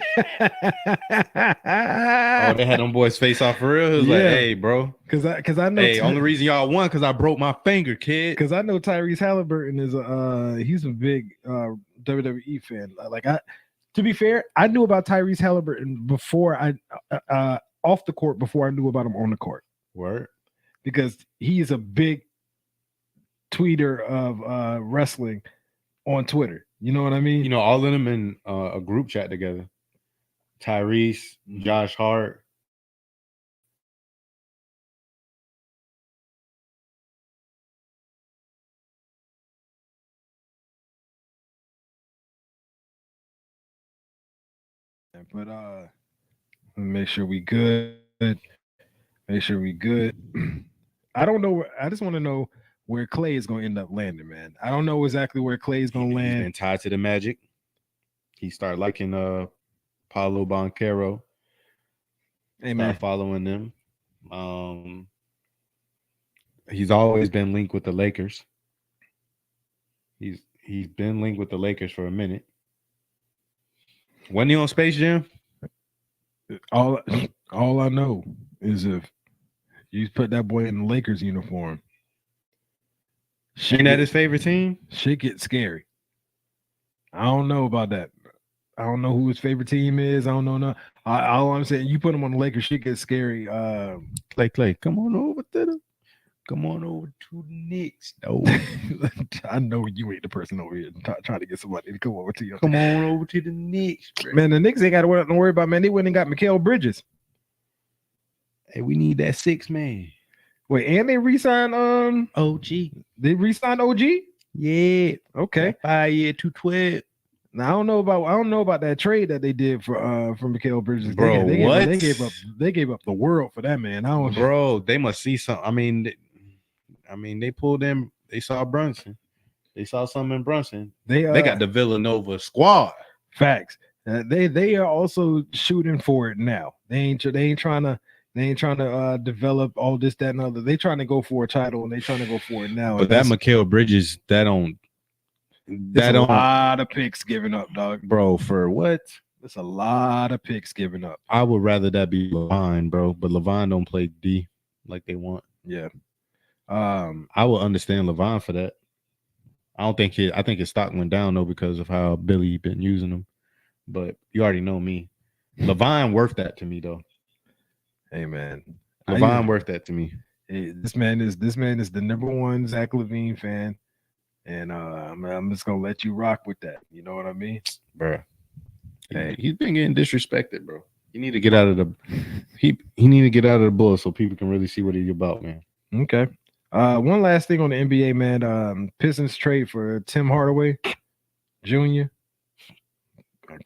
they had them boys face off for real. It was like, hey, bro, because I know. Hey, only reason y'all won because I broke my finger, kid. Because I know Tyrese Halliburton is he's a big WWE fan. To be fair, I knew about Tyrese Halliburton before off the court before I knew about him on the court. Word. Because he is a big tweeter of wrestling on Twitter. You know what I mean? You know, all of them in a group chat together. Tyrese, Josh Hart. But make sure we good. Make sure we good. I don't know. I just want to know where Clay is going to end up landing, man. I don't know exactly where Clay is going to land. He's been tied to the Magic. He started liking Paulo Banchero. Hey, man. Following them. He's always been linked with the Lakers. He's been linked with the Lakers for a minute. When he on Space Jam? All I know is if you put that boy in the Lakers uniform, ain't that his favorite team? Shit gets scary. I don't know about that. I don't know who his favorite team is. I don't know. No, all I'm saying, you put him on the Lakers, shit gets scary. Clay, come on over to the Knicks. No, I know you ain't the person over here trying to get somebody to come over to you. Come on over to the Knicks, bro. Man. The Knicks ain't got to worry about, man. They went and got Mikal Bridges. Hey, we need that 6 man. Wait, and they re-signed OG. They re-signed OG? Yeah. Okay. 5 year, 212. Now I don't know about that trade that they did for Mikal Bridges. Bro, what? They gave up the world for that man. Bro, they must see something. I mean, they pulled in. They saw Brunson. They saw something in Brunson. They got the Villanova squad. Facts. They are also shooting for it now. They ain't trying to develop all this, that, and other. They trying to go for a title, and they trying to go for it now. But that Mikal Bridges, a lot of picks given up, dog. Bro, for what? It's a lot of picks given up. I would rather that be LeVine, bro. But LeVine don't play D like they want. Yeah. I would understand LeVine for that. I think his stock went down though because of how Billy been using him. But you already know me. LeVine worth that to me though. Hey man, LeVine worth that to me. This man is the #1 Zach LaVine fan, and I'm just gonna let you rock with that. You know what I mean, bro? Hey, he's been getting disrespected, bro. You need to get out of the he need to get out of the Bulls so people can really see what he's about, man. Okay. One last thing on the NBA, man. Pistons trade for Tim Hardaway Jr.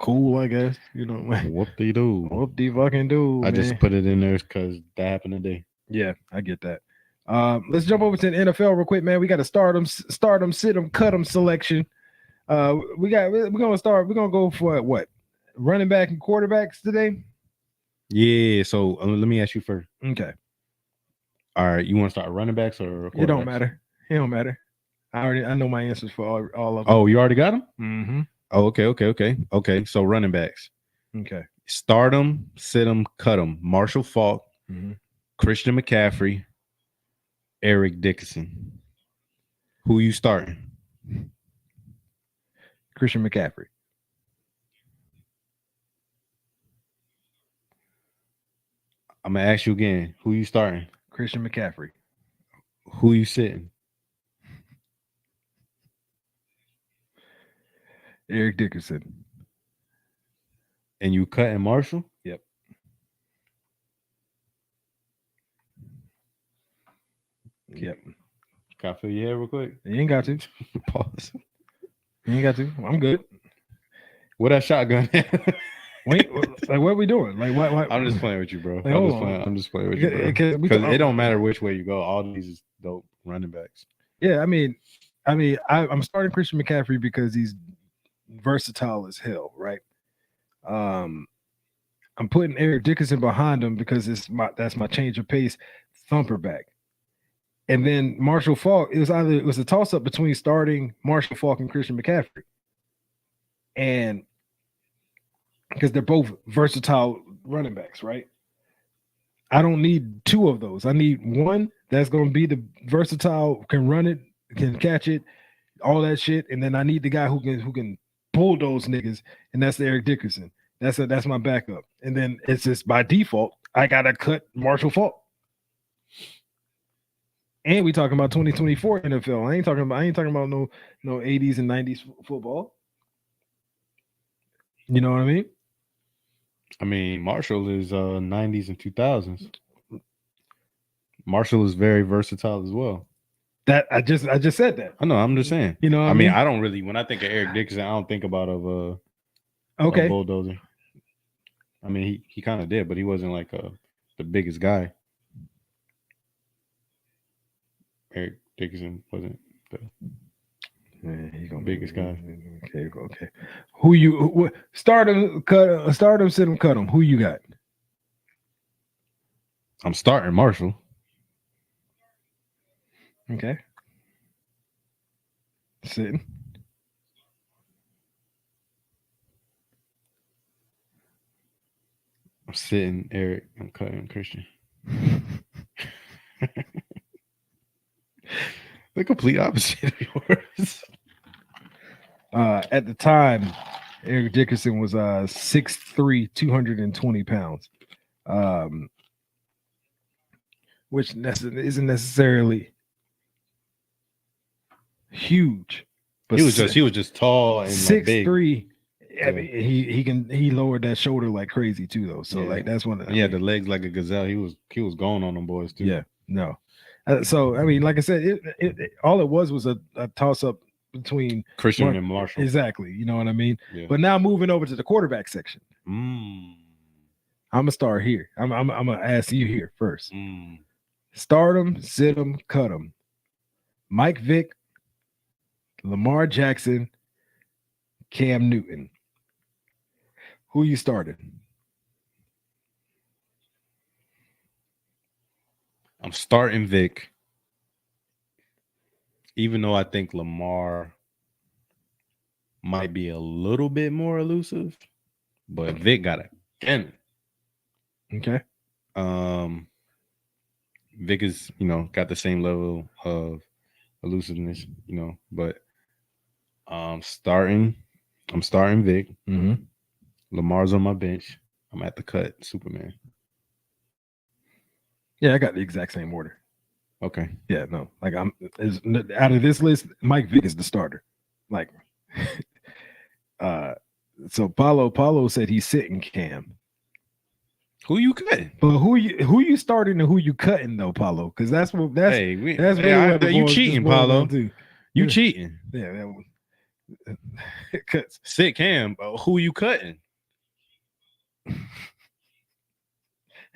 Cool, I guess. You know, whoop-de-doo. Whoop-de-fucking-doo, I just put it in there because that happened today. Yeah, I get that. Let's jump over to the NFL real quick, man. We got a start 'em, sit 'em, cut 'em selection. We're gonna go for what? Running back and quarterbacks today? Yeah, so let me ask you first. Okay. All right, you want to start running backs or quarterbacks? It don't matter. I know my answers for all of them. Oh, you already got them? Mm-hmm. Oh, okay. So running backs. Okay. Start them, sit them, cut them. Marshall Faulk, Christian McCaffrey, Eric Dickerson. Who you starting? Christian McCaffrey. I'm gonna ask you again. Who you starting? Christian McCaffrey. Who you sitting? Eric Dickerson. And you cutting Marshall? Yep. Yep. Can I feel your head real quick? You ain't got to. Pause. You ain't got to. I'm good. What that shotgun? Wait, like what are we doing? Like what? I'm just playing with you, bro. Like, I'm just playing with you, bro. Because it don't matter which way you go. All these is dope running backs. Yeah, I'm starting Christian McCaffrey because he's versatile as hell, right? I'm putting Eric Dickerson behind him because that's my change of pace thumper back. And then Marshall Faulk, it was a toss-up between starting Marshall Faulk and Christian McCaffrey. And because they're both versatile running backs, right? I don't need two of those. I need one that's going to be the versatile, can run it, can catch it, all that shit, and then I need the guy who can bulldoze niggas, and that's Eric Dickerson. That's my backup. And then it's just by default, I gotta cut Marshall Faulk. And we talking about 2024 NFL. I ain't talking about no 80s and 90s football. You know what I mean? I mean, Marshall is 90s and 2000s. Marshall is very versatile as well. That I just said that. I know. I'm just saying. You know what I mean, I don't really. When I think of Eric Dickerson, I don't think about a bulldozer. I mean, he kind of did, but he wasn't like the biggest guy. Eric Dickerson wasn't the biggest guy. Okay. Who you start him, sit him, cut him. Who you got? I'm starting Marshall. Okay. Sitting. I'm sitting Eric. I'm cutting Christian. The complete opposite of yours. At the time, Eric Dickerson was 6'3", 220 pounds, which isn't necessarily huge. But he was just tall and 6'3". I mean, he lowered that shoulder like crazy too, though. So like that's one. He had the legs like a gazelle. He was going on them boys too. Yeah, no. So I mean, like I said, it all it was a toss up between Christian and Marshall. Exactly, you know what I mean. Yeah. But now moving over to the quarterback section, I'm gonna start here. I'm gonna ask you here first. Start him, sit him, cut him. Mike Vick, Lamar Jackson, Cam Newton. Who you started? I'm starting Vic, even though I think Lamar might be a little bit more elusive, but Vic got a cannon. Okay. Vic is, got the same level of elusiveness, but I'm starting Vic. Mm-hmm. Lamar's on my bench. I'm at the cut Superman. Yeah, I got the exact same order. Okay. Yeah, no. Like out of this list, Mike Vick is the starter. Like so Paulo said he's sitting Cam. Who you cutting? But who you starting and who you cutting though, Paulo? Because that's you cheating, Paulo. You cheating. Yeah, that one. Cuts. Sit Cam. Who you cutting?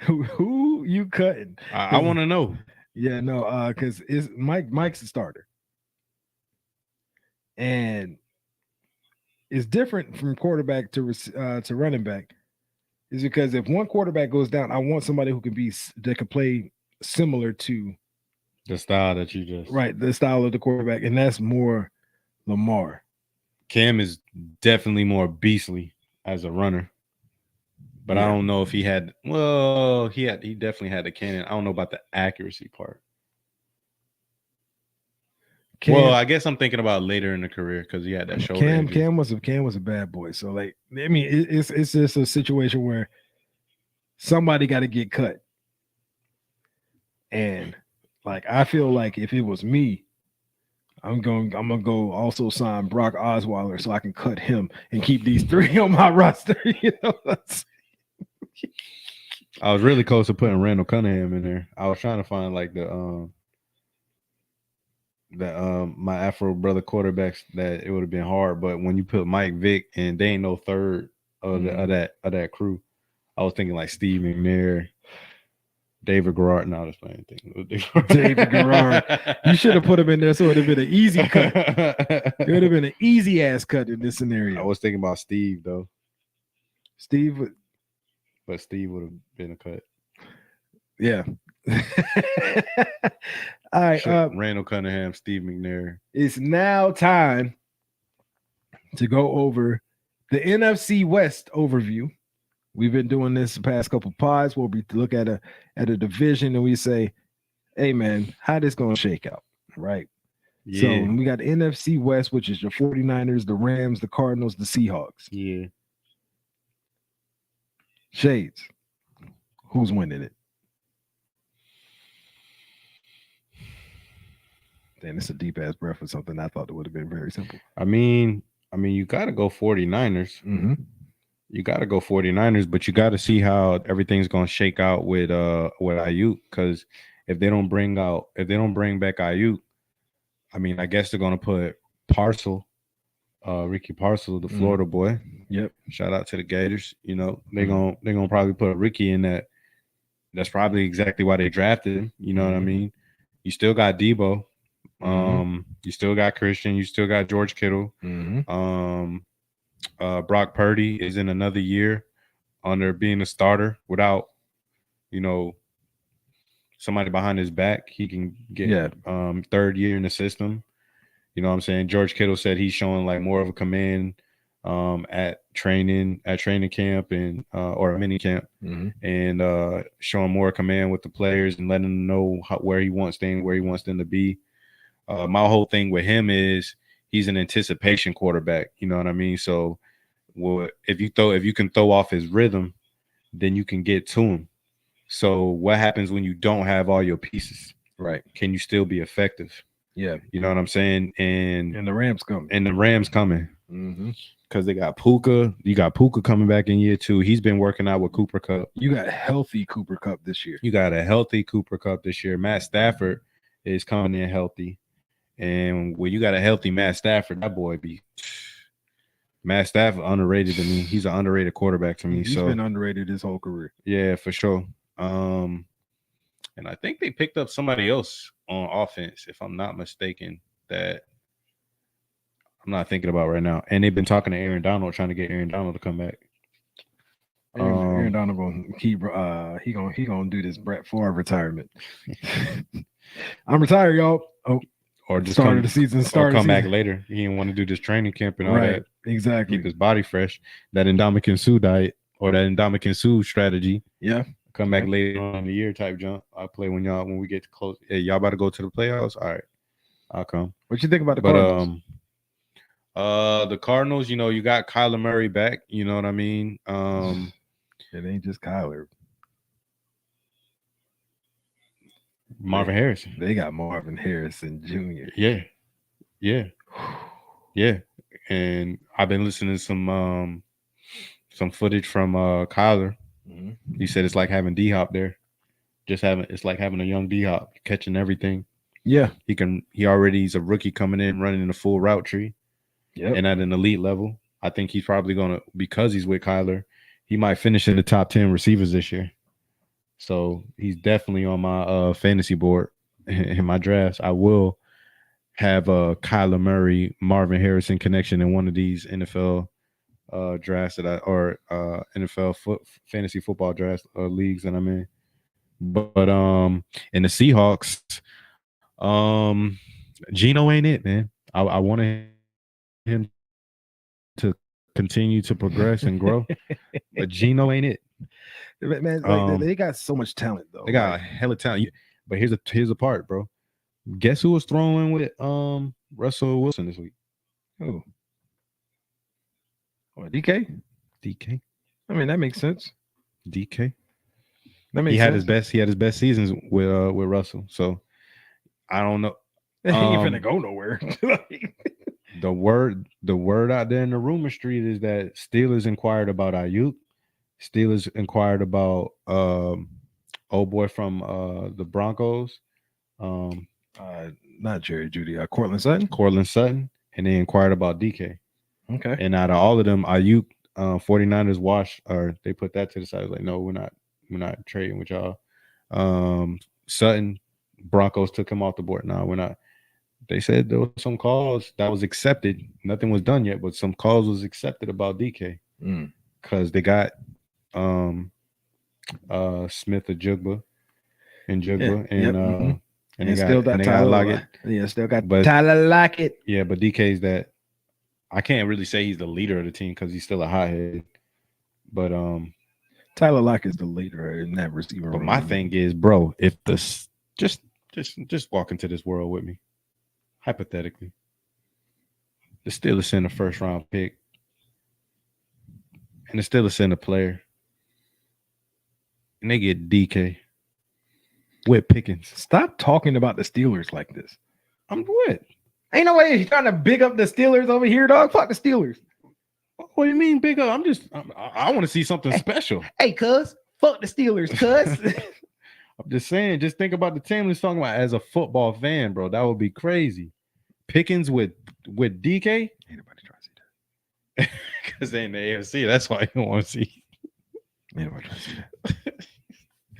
Who you cutting? I want to know. Yeah, no, because Mike's the starter, and it's different from quarterback to running back. Is because if one quarterback goes down, I want somebody who can play similar to the style that you just the style of the quarterback, and that's more Lamar. Cam is definitely more beastly as a runner. But I don't know if he had. Well, he definitely had the cannon. I don't know about the accuracy part. Well, I guess I'm thinking about later in the career because he had that shoulder. Cam was a bad boy. So like, I mean, it's just a situation where somebody got to get cut, and like I feel like if it was me, I'm gonna go also sign Brock Osweiler so I can cut him and keep these three on my roster. I was really close to putting Randall Cunningham in there. I was trying to find like my Afro brother quarterbacks that it would have been hard, but when you put Mike Vick and they ain't no third of that crew, I was thinking like Steve McNair, David Garrard. No, I was playing David Garrard. You should have put him in there so it would have been an easy cut. It would have been an easy ass cut in this scenario. I was thinking about Steve though. But Steve would have been a cut. Yeah. All right. Randall Cunningham, Steve McNair. It's now time to go over The NFC West overview. We've been doing this the past couple pods where we look at a division and we say, hey man, how this gonna shake out? Right. Yeah. So we got the NFC West, which is your 49ers, the Rams, the Cardinals, the Seahawks. Yeah. Shades. Who's winning it? Damn, it's a deep ass breath for something I thought it would have been very simple. I mean, you gotta go 49ers. Mm-hmm. You gotta go 49ers, but you gotta see how everything's gonna shake out with Ayuk. Because if they don't bring back Ayuk, I mean, I guess they're gonna put Parcel, Ricky Parcel, the Florida boy. Yep. Shout out to the Gators. You know, they're gonna probably put Ricky in that. That's probably exactly why they drafted him. You know what I mean? You still got Debo. You still got Christian. You still got George Kittle. Brock Purdy is in another year under being a starter without, somebody behind his back. He can get third year in the system. You know what I'm saying? George Kittle said he's showing like more of a command at training camp and or mini camp, and showing more command with the players and letting them know where he wants them to be. My whole thing with him is he's an anticipation quarterback. You know what I mean? So, if you can throw off his rhythm, then you can get to him. So, what happens when you don't have all your pieces? Right? Can you still be effective? Yeah. You know what I'm saying? And the Rams coming. Because they got Puka. You got Puka coming back in year 2. He's been working out with Cooper Kupp. You got a healthy Cooper Kupp this year. Matt Stafford is coming in healthy. And when you got a healthy Matt Stafford, that boy be Matt Stafford underrated to me. He's an underrated quarterback to me. He's been underrated his whole career. Yeah, for sure. And I think they picked up somebody else on offense, if I'm not mistaken, that I'm not thinking about right now. And they've been talking to Aaron Donald, trying to get Aaron Donald to come back. Aaron Donald gonna keep he gonna do this Brett Favre retirement. I'm retired, y'all. Oh. Or just start of the season. Come back later. He didn't want to do this training camp and all that. Exactly. Keep his body fresh. That Ndamukong Suh diet or that Ndamukong Suh strategy. Yeah. Come back later on in the year type jump. I'll play when we get close. Hey, y'all about to go to the playoffs? All right. I'll come. What you think about the Cardinals? The Cardinals, you got Kyler Murray back. You know what I mean? It ain't just Kyler. Marvin Harrison. They got Marvin Harrison Jr. Yeah. And I've been listening to some footage from Kyler. He said it's like having D-Hop there. It's like having a young D-Hop catching everything. Yeah. He's a rookie coming in running in a full route tree. Yep. And at an elite level. I think he's probably gonna, because he's with Kyler, he might finish in the top 10 receivers this year. So he's definitely on my fantasy board in my drafts. I will have a Kyler Murray, Marvin Harrison connection in one of these NFL drafts NFL fantasy football drafts leagues that I'm in. But in the Seahawks, Geno ain't it, man. I wanted him to continue to progress and grow, but Geno ain't it. Man, they got so much talent though. They got a hell of talent. But here's the part, bro. Guess who was throwing with Russell Wilson this week? Who? DK? DK. I mean, that makes sense. DK. That makes sense. He had his best seasons with Russell. So I don't know. He ain't finna go nowhere. The word out there in the rumor street is that Steelers inquired about Ayuk. Steelers inquired about old boy from the Broncos. Not Jerry Jeudy, Courtland Sutton, and they inquired about DK. Okay. And out of all of them, Ayuk, 49ers washed, or they put that to the side. Like, no, we're not trading with y'all. Sutton, Broncos took him off the board. No, we're not. They said there was some calls that was accepted. Nothing was done yet, but some calls was accepted about DK because they got Smith Ajugba and they still got Tyler Lockett. Yeah, still got Tyler Lockett. Yeah, but DK's that I can't really say he's the leader of the team because he's still a hothead. But Tyler Lockett is the leader in that receiver. But my thing is, bro, if just walk into this world with me, hypothetically, the Steelers send a first round pick, and the Steelers send a player, and they get DK with Pickens. Stop talking about the Steelers like this. I'm what? Ain't no way he's trying to big up the Steelers over here, dog. Fuck the Steelers. What do you mean big up? I want to see something special. Hey, cuz, fuck the Steelers, cuz. I'm just saying, just think about the team he's talking about as a football fan, bro. That would be crazy. Pickens with DK? Ain't nobody trying to see that. Because they in the AFC. That's why you don't want to see. Ain't nobody trying to see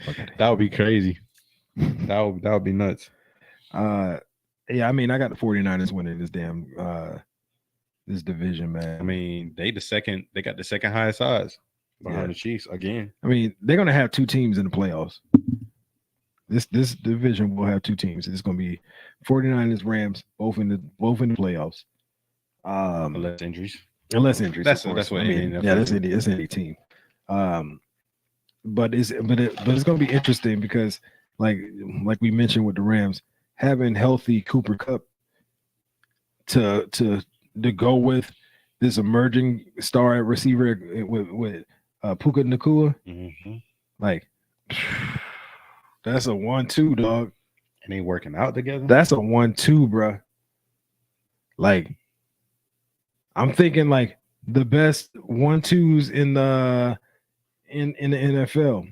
that. That would be crazy. That would be nuts. Yeah, I mean, I got the 49ers winning this damn this division, man. I mean, they got the second highest odds behind the Chiefs again. I mean, they're gonna have two teams in the playoffs. This division will have two teams. It's gonna be 49ers, Rams, both in the playoffs. Unless injuries. That's what I mean. Yeah, that's any team. But it's gonna be interesting because like we mentioned with the Rams, having healthy Cooper Kupp to go with this emerging star at receiver with Puka Nacua, like that's a 1-2, dog. And they working out together. That's a 1-2, bro. Like, I'm thinking like the best 1-2s in the NFL.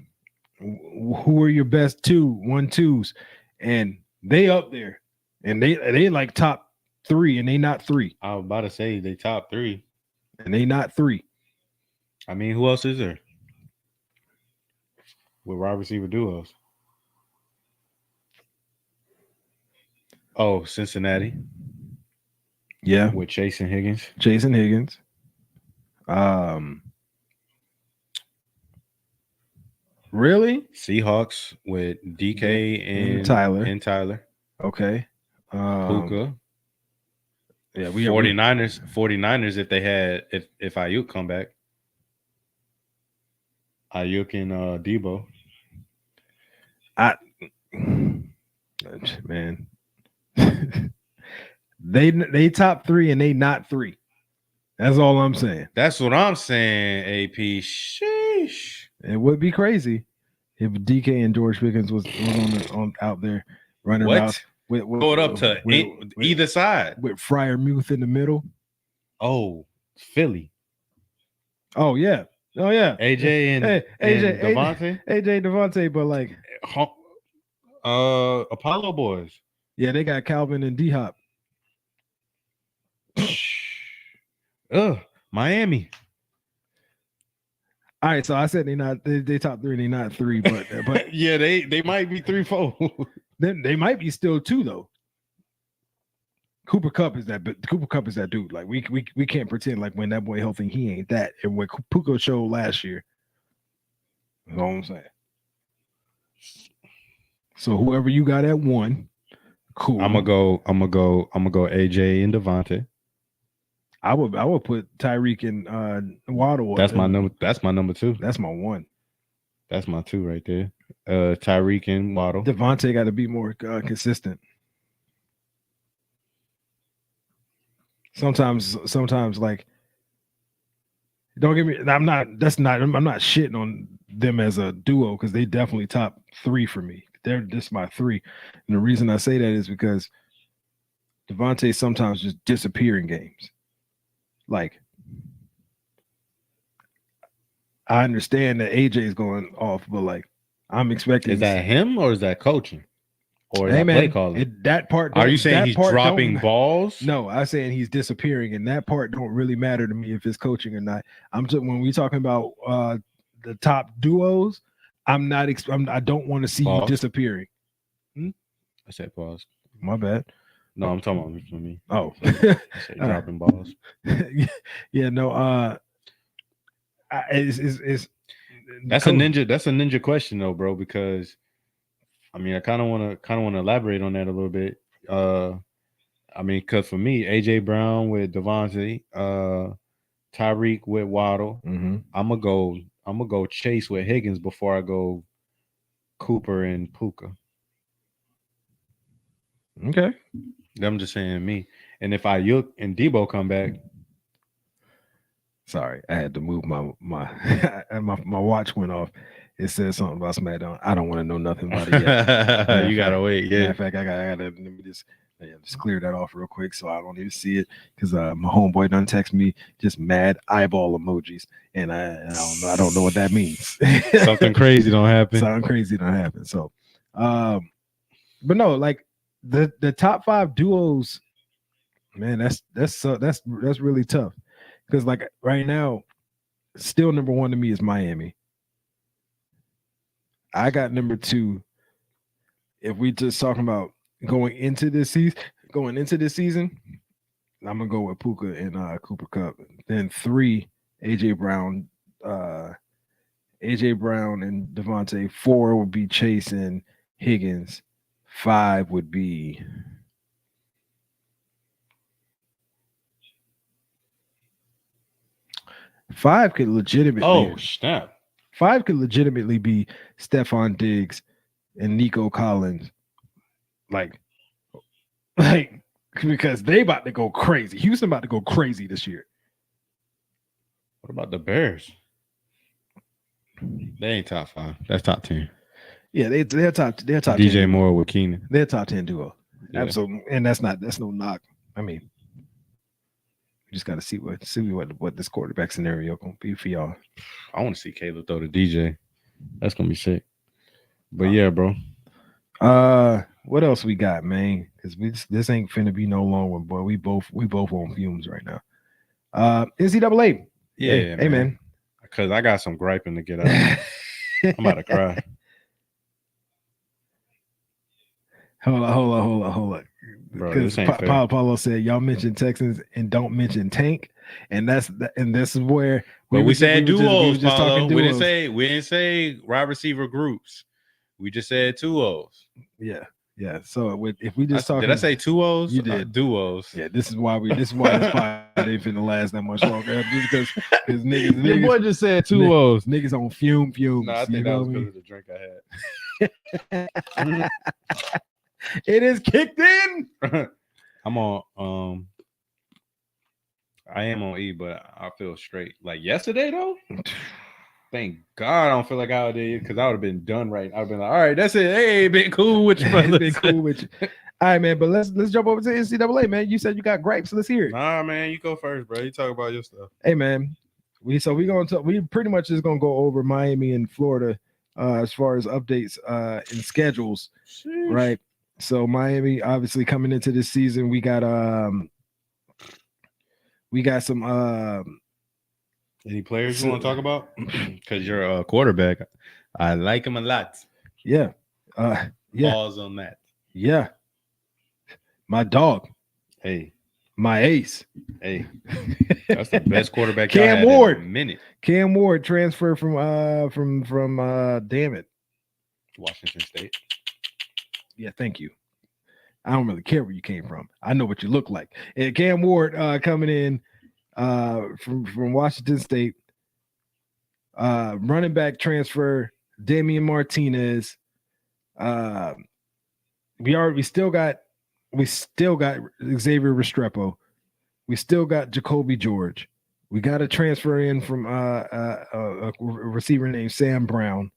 Who are your best 1-2s? And they up there, and they like top 3, and they not 3. I was about to say they top 3, and they not 3. I mean, who else is there with wide receiver duos? Oh, Cincinnati. Yeah, with Chase and Higgins. Really? Seahawks with DK and Tyler. Okay. Puka. Yeah, 49ers if Ayuk come back. Ayuk and Debo. Man. they top 3 and they not 3. That's all I'm saying. That's what I'm saying, AP. Sheesh. It would be crazy if DK and George Pickens was on out there running around with going up to either side with Freiermuth in the middle. Oh, Philly. Oh yeah. AJ and Devontae. AJ Devontae, but like Apollo boys. Yeah, they got Calvin and D-Hop. Miami. All right, so I said they top 3, they not 3, but yeah, they might be 3-4. Then they might be still 2 though. Cooper Kupp is that dude. Like we can't pretend like when that boy healthy he ain't that, and what Puka showed last year. That's all I'm saying. So whoever you got at 1, cool. I'm gonna go AJ and Devontae. I would put Tyreek and Waddle. That's my number 2. That's my 1. That's my 2 right there. Tyreek and Waddle. Devontae got to be more consistent. Sometimes like, don't get me. I'm not shitting on them as a duo because they definitely top 3 for me. They're just my 3, and the reason I say that is because Devontae sometimes just disappear in games. Like, I understand that AJ is going off, but like, I'm expecting. Is that him or is that coaching? Or is that play calling? That part. Are you saying he's dropping balls? No, I'm saying he's disappearing, and that part don't really matter to me if it's coaching or not. when we talking about the top duos, I don't want to see you disappearing. I said pause. My bad. No, I'm talking about for me. Oh, I said dropping balls. Yeah, no. It's that's a ninja question though, bro. Because I mean, I kind of want to elaborate on that a little bit. I mean, because for me, AJ Brown with Devontae, Tyreek with Waddle. Mm-hmm. I'm gonna go Chase with Higgins before I go Cooper and Puka. Okay. I'm just saying me. And if Ayuk and Debo come back, sorry, I had to move my my watch went off. It said something about SmackDown. I don't want to know nothing about it yet. you gotta wait. Yeah. Matter of fact, I gotta let me just clear that off real quick so I don't even see it because my homeboy done text me just mad eyeball emojis and I don't know what that means. Something crazy don't happen. Something crazy don't happen. So, but no, like the top 5 duos, man, that's really tough because like right now, still number 1 to me is Miami. I got number 2. If we just talking about going into this season, I'm gonna go with Puka and Cooper Kupp. Then 3, AJ Brown and Devontae. 4 would be Chase and Higgins. 5 would be could legitimately. Oh snap! 5 could legitimately be Stephon Diggs and Nico Collins. Like because they about to go crazy. Houston about to go crazy this year. What about the Bears? They ain't top 5. That's top 10. Yeah, they're top DJ 10. Moore with Keenan. They're top 10 duo. Yeah. Absolutely. And that's no knock. I mean, you just gotta see what this quarterback scenario gonna be for y'all. I want to see Caleb throw to DJ. That's gonna be sick. But yeah, bro. What else we got, man? Because this ain't finna be no long one, boy. We both on fumes right now. NCAA. Yeah, hey man. Because I got some griping to get out. I'm about to cry. Hold on. Because Paulo said y'all mentioned Texans and don't mention Tank, and this is where we said duos. Talking duos. We didn't say wide receiver groups. We just said duos. Yeah. So if we just talk, did I say duos? You did. Duos. Yeah. This is why this pod ain't finna last that much longer. Just because niggas. Your boy just said duos. Niggas on fumes. No, I think that was because of the drink I had. It is kicked in. I'm on. I am on E, but I feel straight. Like yesterday though. Thank God I don't feel like I did because I would have been done right. I've been like, all right, that's it. Hey, been cool with you, brother. Been cool with you. All right, man. But let's jump over to NCAA, man. You said you got gripes. Let's hear it. Nah, man, you go first, bro. You talk about your stuff. Hey, man. We pretty much just gonna go over Miami and Florida as far as updates and schedules. Sheesh. Right. So Miami, obviously coming into this season, we got some any players you want to talk about? Because you're a quarterback. I like him a lot. Yeah. Yeah. Pause on that. Yeah. My dog. Hey. My ace. Hey. That's the best quarterback Cam Ward. In a minute. Cam Ward transferred from damn it. Washington State. Yeah, thank you. I don't really care where you came from. I know what you look like. And Cam Ward coming in from Washington State, running back transfer, Damian Martinez. We still got Xavier Restrepo. We still got Jacoby George. We got a transfer in from a receiver named Sam Brown.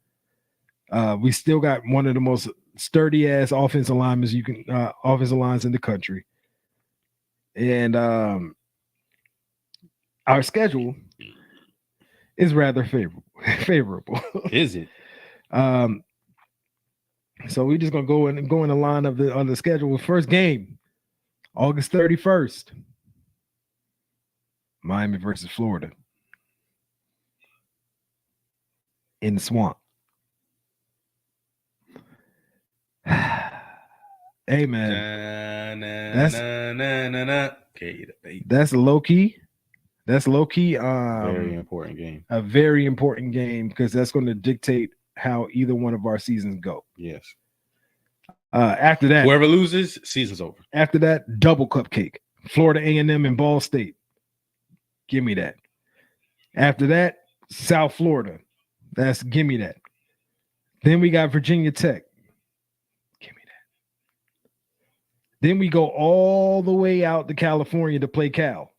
We still got one of the most sturdy ass offensive linemen offensive lines in the country. And our schedule is rather favorable. Is it? So we're just gonna go in the line of the schedule. First game, August 31st. Miami versus Florida. In the swamp. Hey man, that's low key. That's low key. Very important game. A very important game because that's going to dictate how either one of our seasons go. Yes. After that, whoever loses, season's over. After that, double cupcake. Florida A&M and Ball State. Give me that. After that, South Florida. Give me that. Then we got Virginia Tech. Give me that. Then we go all the way out to California to play Cal.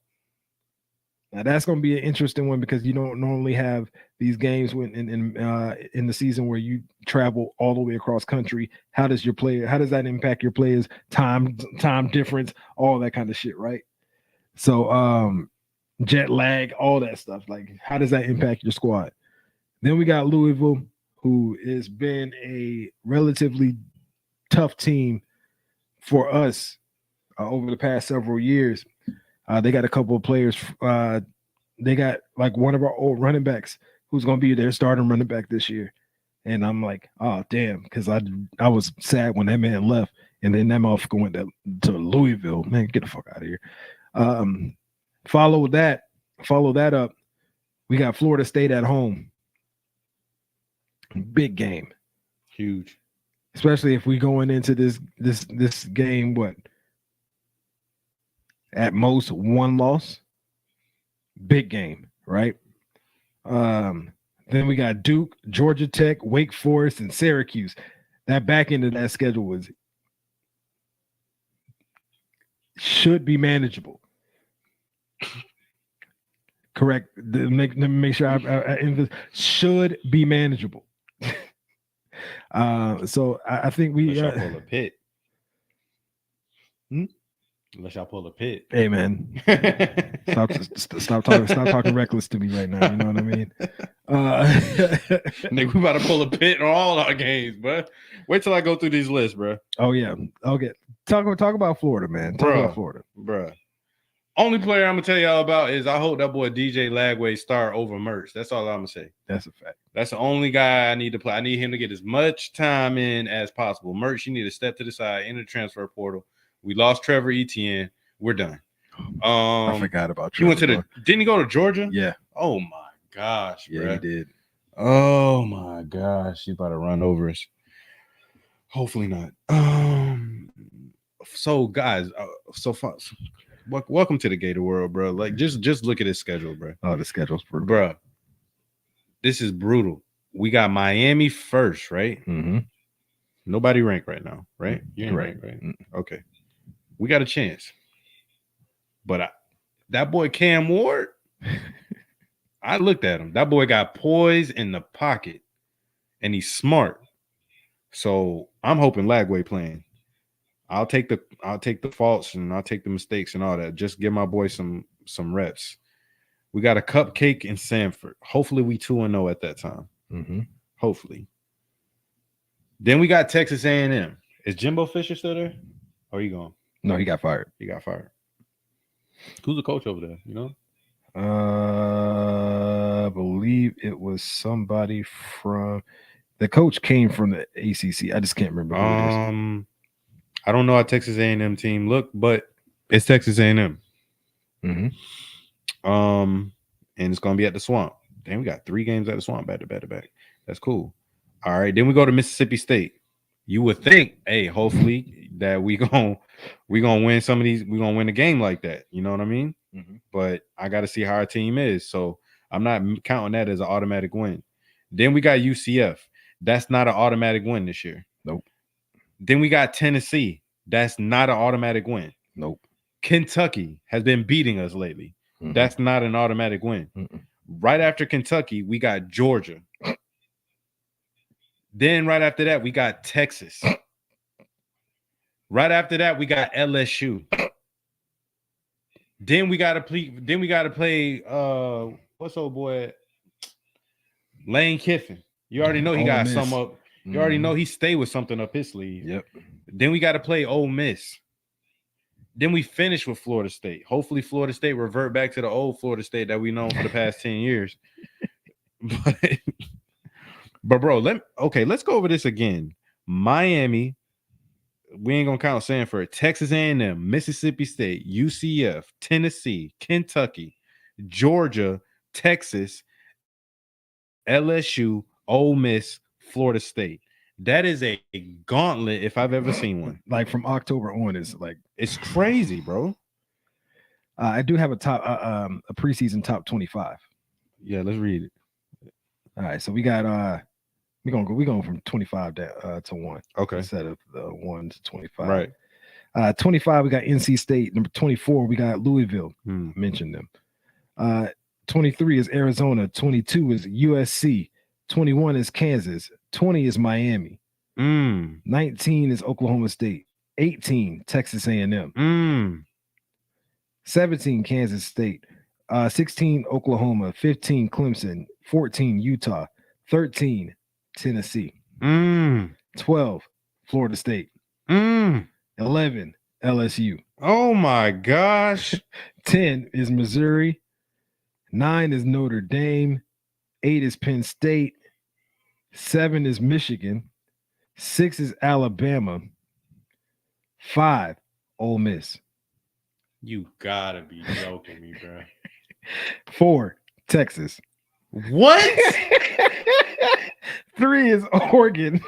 Now that's going to be an interesting one because you don't normally have these games when in the season where you travel all the way across country. How does that impact your players? Time difference, all that kind of shit, right? So jet lag, all that stuff. Like, how does that impact your squad? Then we got Louisville, who has been a relatively tough team for us over the past several years. They got a couple of players. They got like one of our old running backs who's going to be their starting running back this year. And I'm like, oh, damn, because I was sad when that man left. And then that motherfucker went to Louisville. Man, get the fuck out of here. Follow that up. We got Florida State at home. Big game. Huge. Especially if we going into this game, what? At most one loss. Big game, right? Then we got Duke, Georgia Tech, Wake Forest, and Syracuse. That back end of that schedule should be manageable. Correct. Make sure I should be manageable. So I think we pull a pit. Unless y'all pull a pit. Hey man, stop talking reckless to me right now. You know what I mean? Nigga, we about to pull a pit on all our games, bro. Wait till I go through these lists, bro. Oh yeah, okay. Talk about Florida, man. Talk about Florida, bro. Only player I'm gonna tell y'all about is I hope that boy DJ Lagway start over Mertz. That's all I'm gonna say. That's a fact. That's the only guy I need to play. I need him to get as much time in as possible. Mertz, you need to step to the side in the transfer portal. We lost Trevor Etienne. We're done. I forgot about Trevor. Didn't he go to Georgia? Yeah. Oh my gosh, bro. Yeah, he did. Oh my gosh, he's about to run over us. Hopefully not. So guys, so far, welcome to the Gator world, bro. Like just look at his schedule, bro. Oh, the schedule's brutal, bro. This is brutal. We got Miami first, right? Mm-hmm. Nobody ranked right now, right? You ain't ranked, right? Mm-hmm. Okay. We got a chance. But that boy Cam Ward, I looked at him. That boy got poise in the pocket, and he's smart. So I'm hoping Lagway playing. I'll take the faults and I'll take the mistakes and all that. Just give my boy some reps. We got a cupcake in Sanford. Hopefully we 2-0 at that time. Mm-hmm. Hopefully. Then we got Texas A&M. Is Jimbo Fisher still there? Or are you gone? No, he got fired. Who's the coach over there? You know? I believe it was somebody from the coach came from the ACC. I just can't remember who it is. I don't know how Texas A&M team look, but it's Texas A&M. Mm-hmm. And it's gonna be at the Swamp. Damn, we got 3 games at the Swamp back to back. That's cool. All right, then we go to Mississippi State. You would think, hey, hopefully that we gonna win some of these. We gonna win a game like that. You know what I mean? Mm-hmm. But I got to see how our team is. So I'm not counting that as an automatic win. Then we got UCF. That's not an automatic win this year. Nope. Then we got Tennessee. That's not an automatic win. Nope. Kentucky has been beating us lately. Mm-hmm. That's not an automatic win. Mm-mm. Right after Kentucky, we got Georgia. Then right after that, we got Texas. Right after that, we got LSU. Then we got to play. What's old boy? Lane Kiffin. You already know he got some up. You already know he stayed with something up his sleeve. Yep. Then we got to play Ole Miss. Then we finish with Florida State. Hopefully, Florida State revert back to the old Florida State that we known for the past 10 years. But bro, let's go over this again. Miami, we ain't gonna count Sanford. Texas A&M, Mississippi State, UCF, Tennessee, Kentucky, Georgia, Texas, LSU, Ole Miss, Florida State. That is a gauntlet if I've ever seen one. Like from October on, it's crazy, bro. I do have a preseason top 25. Yeah, let's read it. All right, so we got we're going from 25 to 1. Okay. Instead of the 1 to 25. Right. 25, we got NC State. Number 24, we got Louisville. Mentioned them. 23 is Arizona. 22 is USC. 21 is Kansas. 20 is Miami. 19 is Oklahoma State. 18 Texas A&M. 17 Kansas State. 16 Oklahoma. 15 Clemson. 14 Utah. 13 Tennessee. 12 Florida State. 11 LSU. Oh my gosh. 10 is Missouri. 9 is Notre Dame. 8 is Penn State. 7 is Michigan. 6 is Alabama. 5 Ole Miss. You gotta be joking me, bro. 4 Texas. What? 3 is Oregon.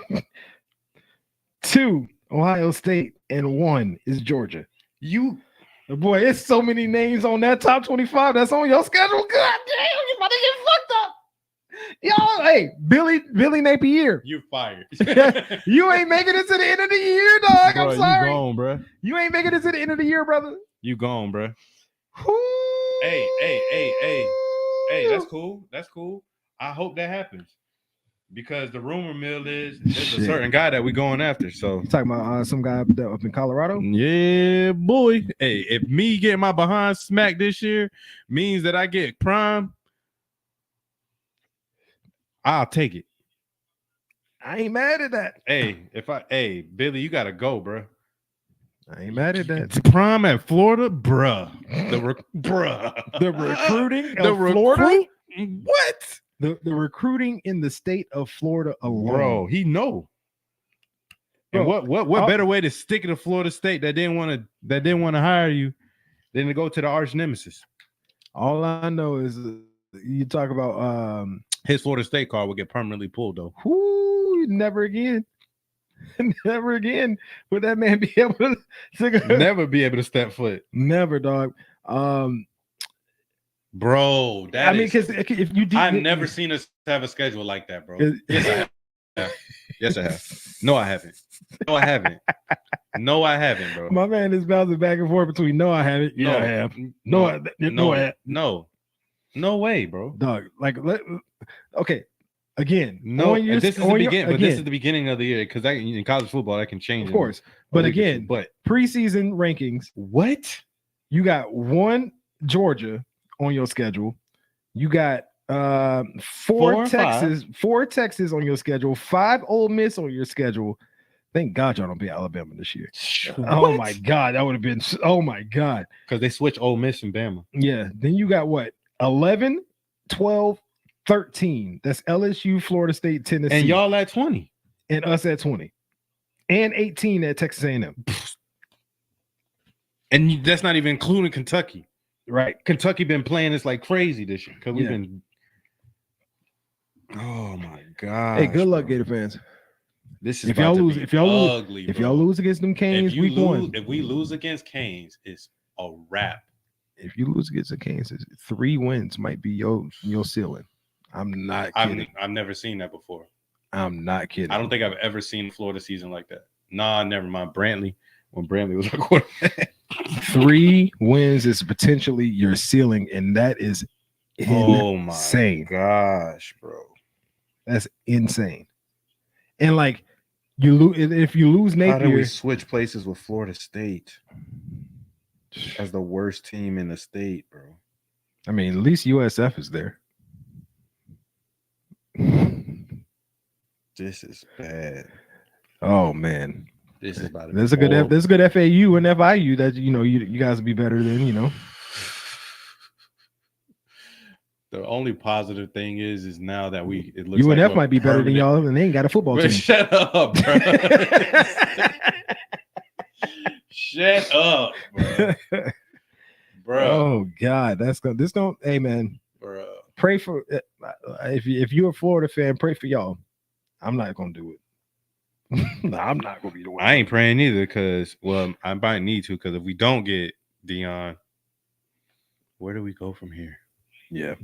2 Ohio State, and 1 is Georgia. Boy, it's so many names on that top 25 that's on your schedule. God damn, you about to get fucked up. Y'all, hey, Billy Napier. You fired. You ain't making it to the end of the year, dog. Bro, I'm sorry. You gone, bro. You ain't making it to the end of the year, brother. You gone, bro. Ooh. Hey, that's cool. I hope that happens. Because the rumor mill is there's a certain guy that we're going after. So you talking about some guy up in Colorado? Yeah, boy. Hey, if me getting my behind smacked this year means that I get prime, I'll take it. I ain't mad at that. Hey, Billy, you gotta go, bro. I ain't mad at that. Prime at Florida, bruh. The recruiting of Florida? What? The recruiting in the state of Florida alone. Bro, he know. And what better way to stick it to Florida State that didn't want to hire you than to go to the arch nemesis? All I know is you talk about his Florida State card will get permanently pulled though. Never again. Never again would that man be able to never be able to step foot. Never, dog. Bro, because if you did, I've never seen us have a schedule like that, bro. Yes, I have. Yes, I have. No, I haven't. No, I haven't, bro. My man is bouncing back and forth between no, I haven't. Yeah, I have. No, I have. No way, bro. Dog, okay. Again, no. This is the beginning of the year because in college football that can change, of course. But preseason rankings. What? You got 1 Georgia on your schedule. You got 4 Texas on your schedule. 5 Ole Miss on your schedule. Thank God y'all don't beat Alabama this year. What? Oh my God, that would have been. Oh my God, because they switched Ole Miss and Bama. Yeah. Then you got what? 11, 12. 13. That's LSU, Florida State, Tennessee. And y'all at 20. And us at 20. And 18 at Texas A&M. And that's not even including Kentucky. Right. Kentucky been playing this like crazy this year. Because we've been. Oh my God. Hey, good luck, Gator fans. This is if y'all lose against them Canes week 1. If we lose against Canes, it's a wrap. If you lose against the Canes, 3 wins might be your ceiling. I'm not kidding. I've never seen that before. I'm not kidding. I don't think I've ever seen a Florida season like that. Nah, never mind. Brantley, when Brantley was our quarterback. 3 wins is potentially your ceiling, and that is insane. Oh my gosh, bro. That's insane. And if you lose Napier, how do we switch places with Florida State as the worst team in the state, bro? I mean, at least USF is there. This is bad. Oh man, this is about. There's a good FAU and FIU that you guys will be better than. The only positive thing is now that it looks UNF like might be better than y'all, and they ain't got a football team. Shut up, bro. Shut up, bro. Oh God, this don't. Hey man, bro. Pray for if you're a Florida fan, pray for y'all. I'm not gonna do it. Nah, I'm not gonna be the one. I ain't praying either because, well, I might need to because if we don't get Dion, where do we go from here? Yeah.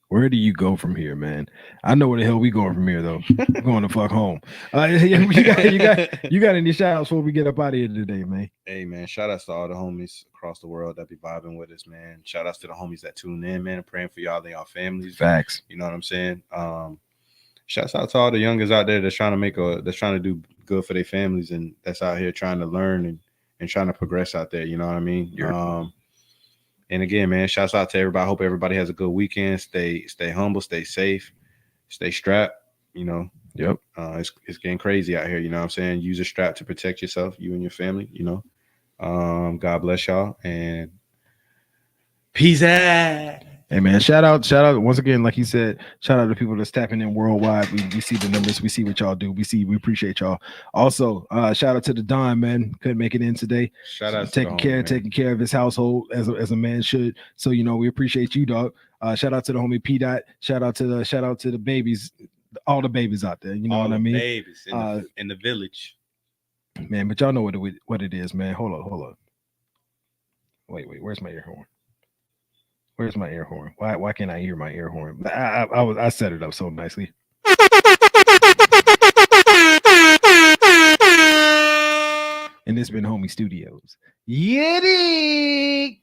Where do you go from here, man? I know where the hell we going from here, though. We're going to fuck home. You got any shout outs before we get up out of here today, man? Hey, man, shout outs to all the homies across the world that be vibing with us, man. Shout outs to the homies that tune in, man, and praying for y'all and y'all families. Facts. You know what I'm saying? Shouts out to all the youngers out there that's trying to do good for their families and that's out here trying to learn and trying to progress out there. You know what I mean? And again, man, shouts out to everybody. I hope everybody has a good weekend. Stay humble, stay safe, stay strapped. You know, Yep. It's getting crazy out here. You know what I'm saying? Use a strap to protect yourself, you and your family. You know, God bless y'all and peace out. Hey man, shout out once again, like he said, shout out to people that's tapping in worldwide. We see the numbers, we see what y'all do, we appreciate y'all. Also, shout out to the Don, man, couldn't make it in today. Shout out taking care of his household as a man should. So we appreciate you, dog. Shout out to the homie P Dot. Shout out to the babies, all the babies out there. You know what I mean? Babies in the village, man. But y'all know what it is, man. Hold on. Wait, where's my air horn? Where's my air horn? Why can't I hear my air horn? I set it up so nicely. And it's been Homie Studios. Yiddy!